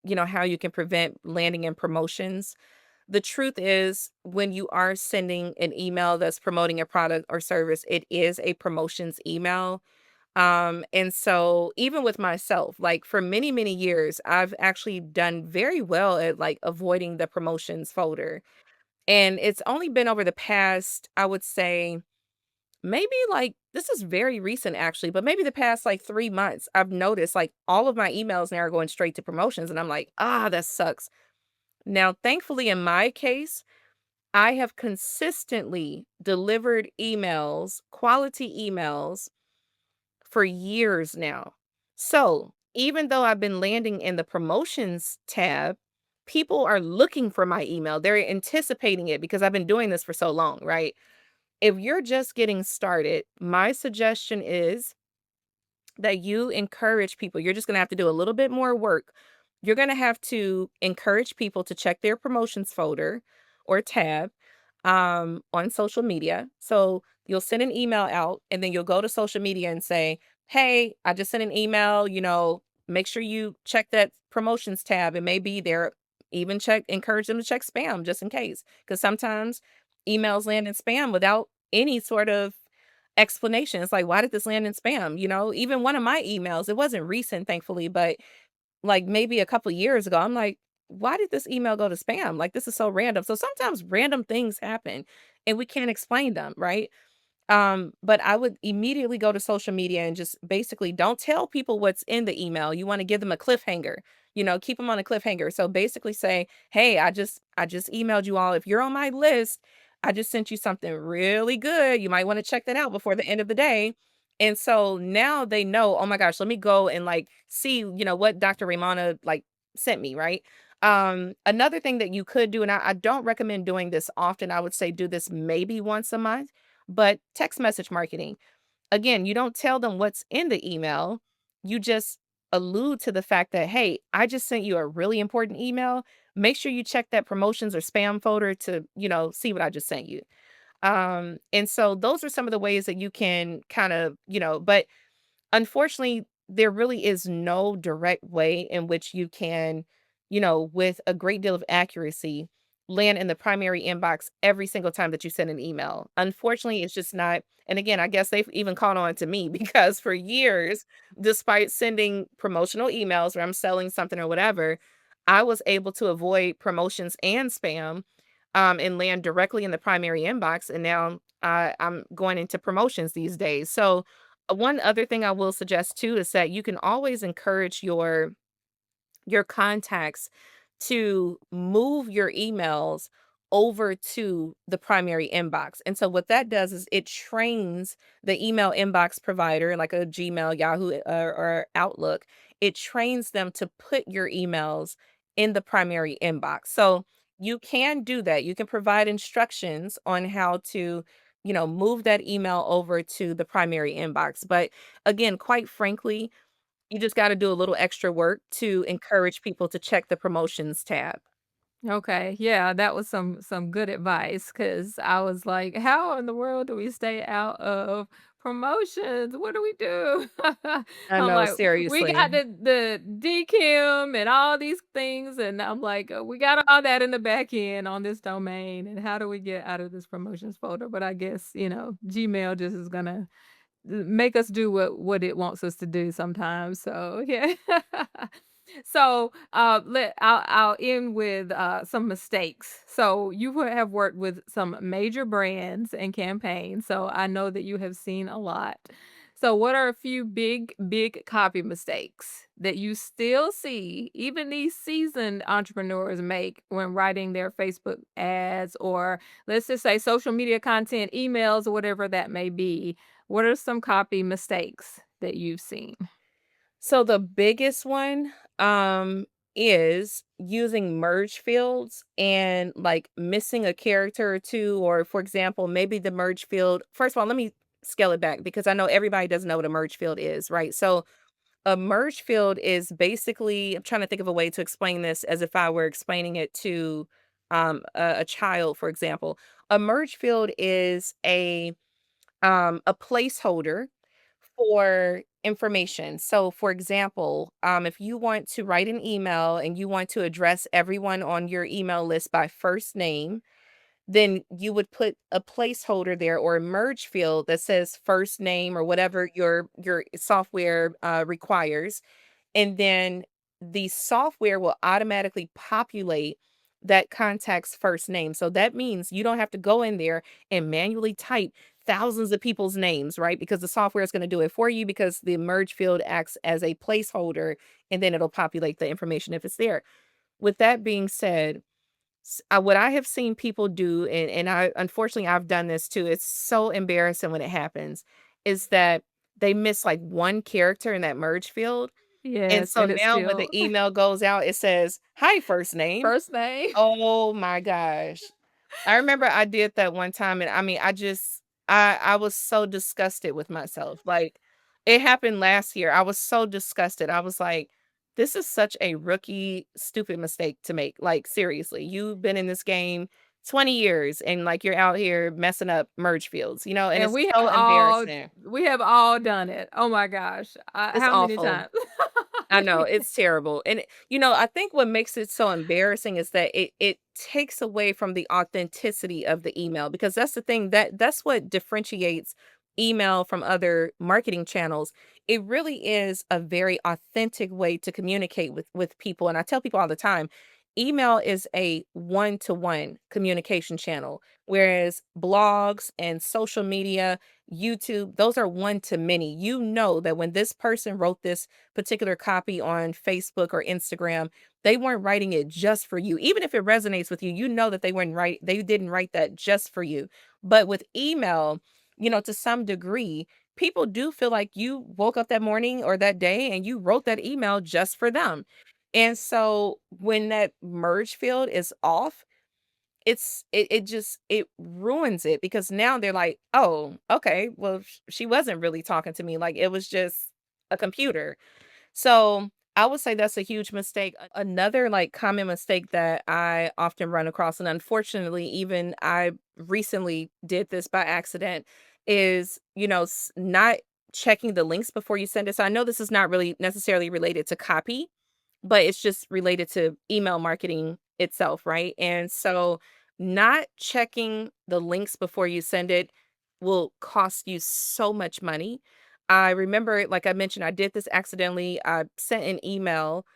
how you can prevent landing in promotions. the truth is, when you are sending an email that's promoting a product or service, it is a promotions email. And so even with myself, like for many, many years, I've actually done very well at like avoiding the promotions folder. And it's only been over the past, I would say, maybe like this is very recent actually, but maybe the past like 3 months, I've noticed like all of my emails now are going straight to promotions. And I'm like, that sucks. Now, thankfully, in my case, I have consistently delivered emails, quality emails for years now. So even though I've been landing in the promotions tab, people are looking for my email. They're anticipating it because I've been doing this for so long, right? If you're just getting started, my suggestion is that you encourage people. You're just going to have to do a little bit more work. You're going to have to encourage people to check their promotions folder or tab on social media. So you'll send an email out and then you'll go to social media and say, hey, I just sent an email, make sure you check that promotions tab. It may be there. Even encourage them to check spam just in case. Because sometimes emails land in spam without any sort of explanation. It's like, why did this land in spam? Even one of my emails, it wasn't recent, thankfully, but like maybe a couple years ago, I'm like, why did this email go to spam? Like, this is so random. So sometimes random things happen and we can't explain them, right? But I would immediately go to social media and just basically don't tell people what's in the email. You want to give them a cliffhanger, keep them on a cliffhanger. So basically say, hey, I just emailed you all. If you're on my list, I just sent you something really good. You might want to check that out before the end of the day. And so now they know, oh my gosh, let me go and like see, what Dr. Raymona like sent me, right? Another thing that you could do, and I don't recommend doing this often, I would say do this maybe once a month, but text message marketing. Again, you don't tell them what's in the email. You just allude to the fact that, hey, I just sent you a really important email. Make sure you check that promotions or spam folder to, see what I just sent you. And so those are some of the ways that you can kind of, but unfortunately, there really is no direct way in which you can, with a great deal of accuracy, land in the primary inbox every single time that you send an email. Unfortunately, it's just not. And again, I guess they've even caught on to me because for years, despite sending promotional emails where I'm selling something or whatever, I was able to avoid promotions and spam and land directly in the primary inbox. And now I'm going into promotions these days. So, one other thing I will suggest too is that you can always encourage your contacts to move your emails over to the primary inbox. And so what that does is it trains the email inbox provider like a Gmail, Yahoo, or Outlook. It trains them to put your emails in the primary inbox. So you can do that. You can provide instructions on how to, move that email over to the primary inbox. But again, quite frankly, you just gotta do a little extra work to encourage people to check the promotions tab. Okay, yeah, that was some good advice because I was like, "How in the world do we stay out of promotions? What do we do?" I I'm know, like, "We got seriously. the DKIM and all these things," and I'm like, "We got all that in the back end on this domain, and how do we get out of this promotions folder?" But I guess, Gmail just is gonna make us do what it wants us to do sometimes. So yeah. So I'll end with some mistakes. So have worked with some major brands and campaigns. So I know that you have seen a lot. So what are a few big copy mistakes that you still see even these seasoned entrepreneurs make when writing their Facebook ads, or let's just say social media content, emails, or whatever that may be? What are some copy mistakes that you've seen? So the biggest one, is using merge fields and, like, missing a character or 2, or, for example, maybe the merge field first of all, let me scale it back because I know everybody doesn't know what a merge field is, right? So a merge field is basically I'm trying to think of a way to explain this as if I were explaining it to, a child, for example. A merge field is a placeholder for information. So, for example, if you want to write an email and you want to address everyone on your email list by first name, then you would put a placeholder there or a merge field that says first name or whatever your software requires, and then the software will automatically populate that contact's first name. So that means you don't have to go in there and manually type thousands of people's names, right? Because the software is going to do it for you because the merge field acts as a placeholder and then it'll populate the information if it's there. With that being said, what I have seen people do, and I unfortunately I've done this too. It's so embarrassing when it happens, is that they miss like one character in that merge field, and Yes, so and it's now when the still email goes out, it says, "Hi, first name." first name. Oh my gosh. I remember I did that one time, and I mean, I was so disgusted with myself. Like, it happened last year. I was so disgusted. I was like, "This is such a rookie, stupid mistake to make." Like, seriously, you've been in this game 20 years and like you're out here messing up merge fields, and And it's so embarrassing. we have all done it. Oh my gosh. It's How many awful. times? I know, it's terrible, and, I think what makes it so embarrassing is that it takes away from the authenticity of the email, because that's the thing, that's what differentiates email from other marketing channels. It really is a very authentic way to communicate with people, and I tell people all the time, email is a one-to-one communication channel, whereas blogs and social media, YouTube, those are one to many. You know that when this person wrote this particular copy on Facebook or Instagram, they weren't writing it just for you. Even if it resonates with you, you know that they didn't write that just for you. But with email, to some degree, people do feel like you woke up that morning or that day and you wrote that email just for them. And so when that merge field is off, it ruins it, because now they're like, "Oh, okay, well, she wasn't really talking to me, like, it was just a computer." So, I would say that's a huge mistake. Another, like, common mistake that I often run across, and unfortunately, even I recently did this by accident, is, not checking the links before you send it. So, I know this is not really necessarily related to copy, but it's just related to email marketing itself, right? And so not checking the links before you send it will cost you so much money. I remember, like I mentioned, I did this accidentally. I sent an email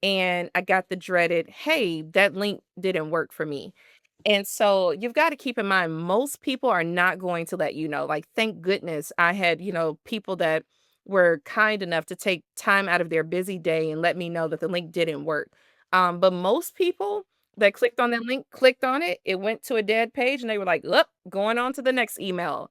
and I got the dreaded, "Hey, that link didn't work for me." And so you've got to keep in mind, most people are not going to let you know. Like, thank goodness I had, people that were kind enough to take time out of their busy day and let me know that the link didn't work. But most people that clicked on that link, clicked on it, it went to a dead page and they were like, "Look, going on to the next email."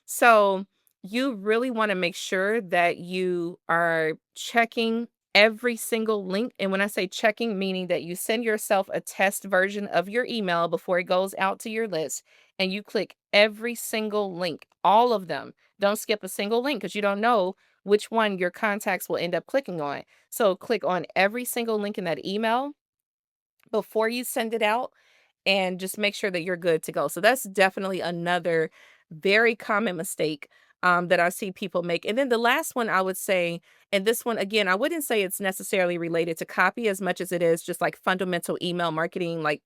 So you really want to make sure that you are checking every single link. And when I say checking, meaning that you send yourself a test version of your email before it goes out to your list, and you click every single link, all of them. Don't skip a single link because you don't know which one your contacts will end up clicking on. So click on every single link in that email before you send it out, and just make sure that you're good to go. So that's definitely another very common mistake that I see people make. And then the last one I would say, and this one again, I wouldn't say it's necessarily related to copy as much as it is just like fundamental email marketing, like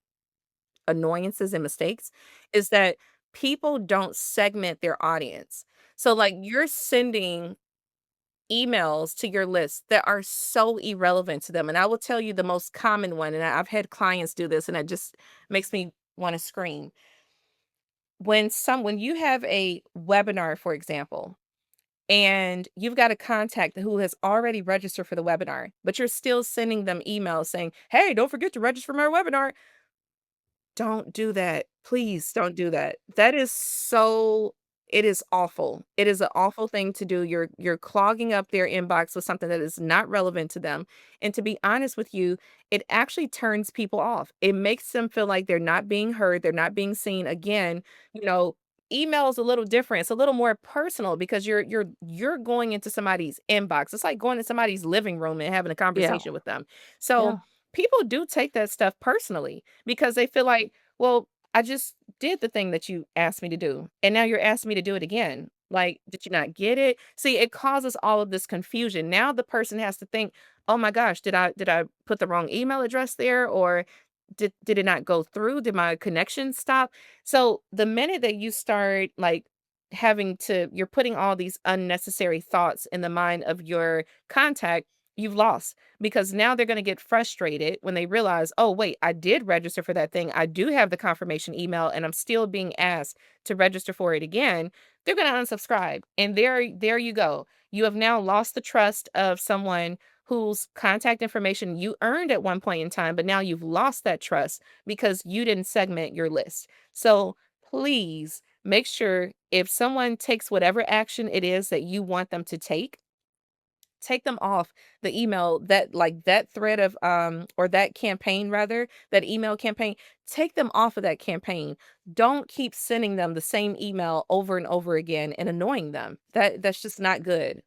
annoyances and mistakes, is that people don't segment their audience. So like you're sending emails to your list that are so irrelevant to them. And I will tell you the most common one, and I've had clients do this, and it just makes me want to scream. When you have a webinar, for example, and you've got a contact who has already registered for the webinar, but you're still sending them emails saying, "Hey, don't forget to register for my webinar." Don't do that. Please don't do that. It is awful. It is an awful thing to do. You're clogging up their inbox with something that is not relevant to them. And to be honest with you, it actually turns people off. It makes them feel like they're not being heard, they're not being seen. Again, you know, email is a little different. It's a little more personal because you're going into somebody's inbox. It's like going to somebody's living room and having a Yeah. conversation with them. So Yeah. people do take that stuff personally because they feel like, well, I just did the thing that you asked me to do, and now you're asking me to do it again. Like, did you not get it? See, it causes all of this confusion. Now the person has to think, "Oh my gosh, did I put the wrong email address there, or did it not go through? Did my connection stop?" So the minute that you start like you're putting all these unnecessary thoughts in the mind of your contact, you've lost, because now they're going to get frustrated when they realize, "Oh, wait, I did register for that thing. I do have the confirmation email and I'm still being asked to register for it again." They're going to unsubscribe. And there you go. You have now lost the trust of someone whose contact information you earned at one point in time, but now you've lost that trust because you didn't segment your list. So please make sure, if someone takes whatever action it is that you want them to take them off the email, that thread of or that campaign, rather, that email campaign. Take them off of that campaign. Don't keep sending them the same email over and over again and annoying them. That's just not good.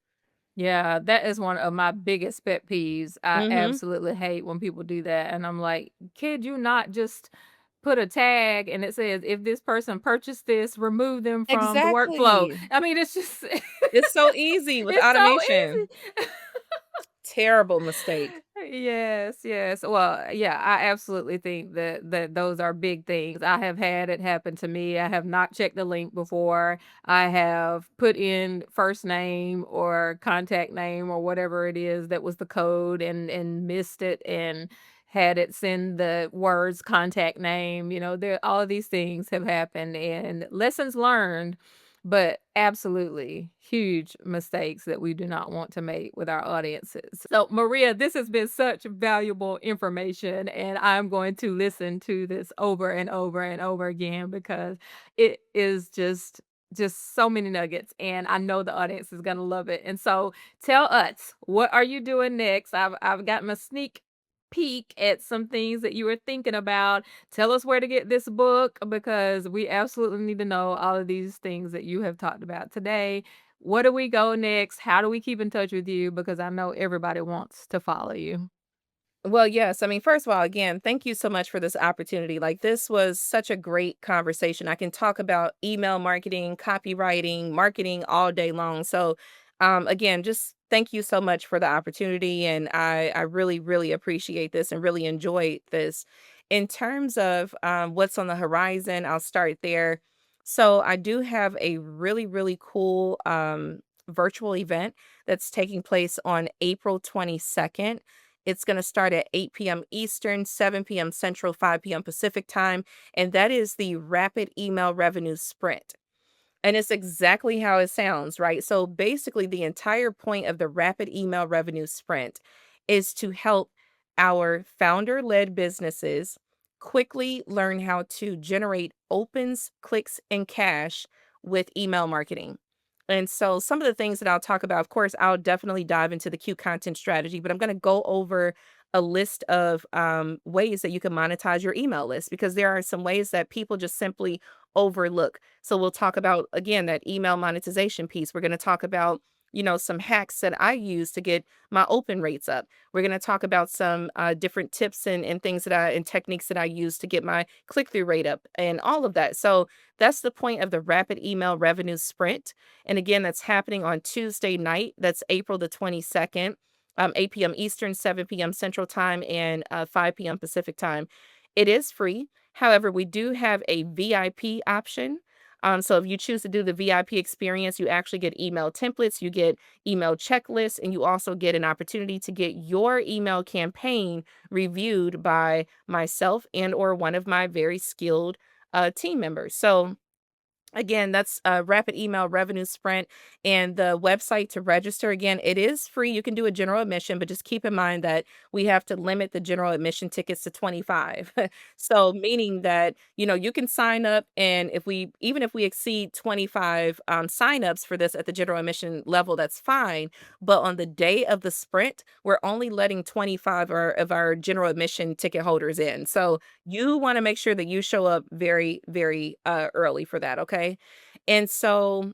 Yeah, that is one of my biggest pet peeves. I Mhm. absolutely hate when people do that, and I'm like, "Kid, you not just put a tag and it says, 'If this person purchased this, remove them from the workflow.'" Exactly. I mean, it's just It's so easy with it's so automation. easy. Terrible mistake. Yes, yes. Well, yeah, I absolutely think that those are big things. I have had it happen to me. I have not checked the link before. I have put in first name or contact name or whatever it is that was the code, and missed it, and had it send the words contact name. There, all of these things have happened, and lessons learned, but absolutely huge mistakes that we do not want to make with our audiences. So, Maria, this has been such valuable information, and I'm going to listen to this over and over and over again because it is just so many nuggets, and I know the audience is going to love it. And so, tell us, what are you doing next? I've gotten a sneak peek at some things that you were thinking about. Tell us where to get this book, because we absolutely need to know all of these things that you have talked about today. Where do we go next? How do we keep in touch with you? Because I know everybody wants to follow you. Well, yes. I mean, first of all, again, thank you so much for this opportunity. Like, this was such a great conversation. I can talk about email marketing, copywriting, marketing all day long. So, again, just thank you so much for the opportunity. And I really, really appreciate this and really enjoyed this. In terms of what's on the horizon, I'll start there. So, I do have a really, really cool virtual event that's taking place on April 22nd. It's going to start at 8 p.m. Eastern, 7 p.m. Central, 5 p.m. Pacific time, and that is the Rapid Email Revenue Sprint. And it's exactly how it sounds, right? So basically, the entire point of the Rapid Email Revenue Sprint is to help our founder led businesses quickly learn how to generate opens, clicks, and cash with email marketing. And so, some of the things that I'll talk about, of course, I'll definitely dive into the Q content strategy, but I'm going to go over a list of ways that you can monetize your email list, because there are some ways that people just simply overlook. So we'll talk about, again, that email monetization piece. We're going to talk about, some hacks that I use to get my open rates up. We're going to talk about some different tips and things and techniques that I use to get my click through rate up and all of that. So that's the point of the Rapid Email Revenue Sprint. And again, that's happening on Tuesday night. That's April the 22nd. 8 p.m. Eastern, 7 p.m. Central Time, and 5 p.m. Pacific Time. It is free. However, we do have a VIP option. So if you choose to do the VIP experience, you actually get email templates, you get email checklists, and you also get an opportunity to get your email campaign reviewed by myself and or one of my very skilled team members. So again, that's Rapid Email Revenue Sprint, and the website to register. Again, it is free. You can do a general admission, but just keep in mind that we have to limit the general admission tickets to 25. So meaning that, you can sign up, and even if we exceed 25 signups for this at the general admission level, that's fine. But on the day of the sprint, we're only letting 25 of our general admission ticket holders in. So you want to make sure that you show up very, very early for that, okay? And so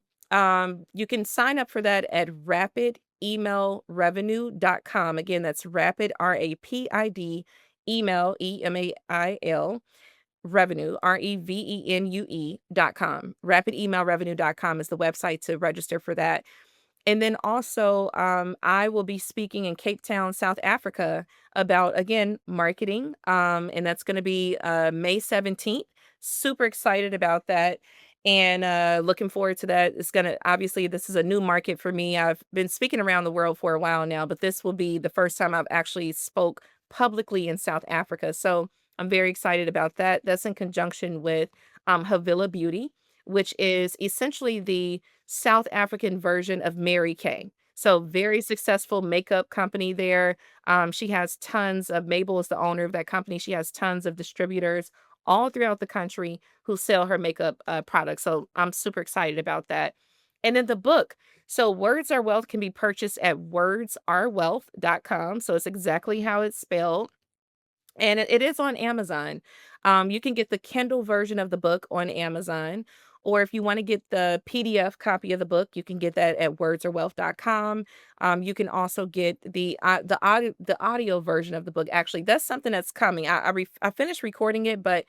you can sign up for that at rapidemailrevenue.com. Again, that's rapid, RAPID, email, EMAIL revenue, revenue.com. Rapidemailrevenue.com is the website to register for that. And then also, I will be speaking in Cape Town, South Africa about, again, marketing. And that's going to be May 17th. Super excited about that. And looking forward to that. It's going to, obviously, this is a new market for me. I've been speaking around the world for a while now, but this will be the first time I've actually spoke publicly in South Africa. So I'm very excited about that. That's in conjunction with Havila Beauty, which is essentially the South African version of Mary Kay. So very successful makeup company there. She has tons of, Mabel is the owner of that company. She has tons of distributors all throughout the country who sell her makeup products. So I'm super excited about that. And then the book. So Words Are Wealth can be purchased at wordsarewealth.com. So it's exactly how it's spelled. And it is on Amazon. You can get the Kindle version of the book on Amazon. Or if you want to get the PDF copy of the book, you can get that at wordsarewealth.com. You can also get the audio version of the book. Actually, that's something that's coming. I finished recording it, but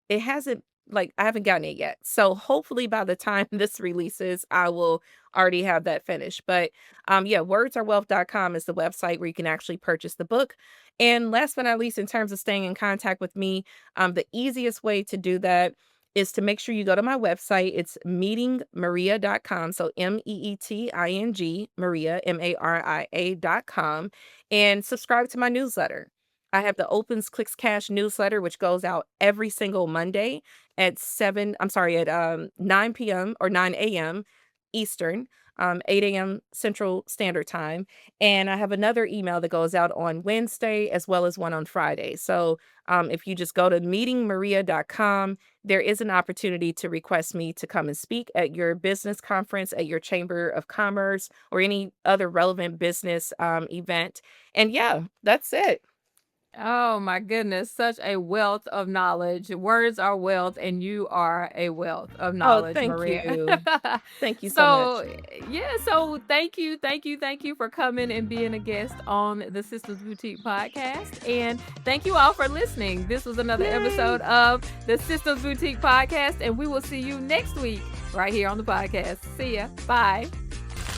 it hasn't, like, I haven't gotten it yet. So hopefully by the time this releases, I will already have that finished. But yeah, wordsarewealth.com is the website where you can actually purchase the book. And last but not least, in terms of staying in contact with me, the easiest way to do that is to make sure you go to my website. It's meetingmaria.com. So MEETING, Maria, MARIA.com, and subscribe to my newsletter. I have the Opens Clicks Cash newsletter, which goes out every single Monday at 9 p.m. or 9 a.m. Eastern, 8 a.m. Central Standard Time. And I have another email that goes out on Wednesday as well as one on Friday. So if you just go to meetingmaria.com, there is an opportunity to request me to come and speak at your business conference, at your Chamber of Commerce, or any other relevant business event. And yeah, that's it. Oh my goodness, such a wealth of knowledge. Words are wealth, and you are a wealth of Oh, knowledge, thank Maria. you. Thank you so much. So, yeah, so thank you for coming and being a guest on the Systems Boutique podcast. And thank you all for listening. This was another episode of the Systems Boutique podcast, and we will see you next week right here on the podcast. See ya. Bye.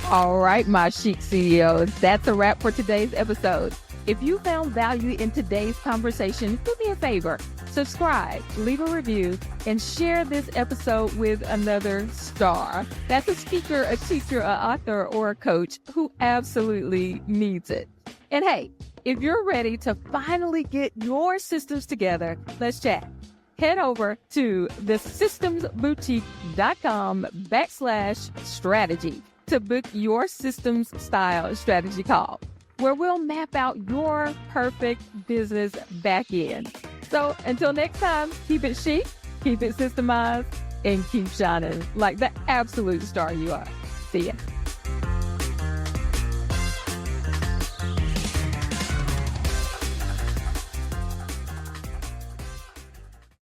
All right, my chic CEOs, that's a wrap for today's episode. If you found value in today's conversation, do me a favor, subscribe, leave a review, and share this episode with another star. That's a speaker, a teacher, an author, or a coach who absolutely needs it. And hey, if you're ready to finally get your systems together, let's chat. Head over to thesystemsboutique.com/strategy to book your systems style strategy call, where we'll map out your perfect business back end. So until next time, keep it chic, keep it systemized, and keep shining like the absolute star you are. See ya.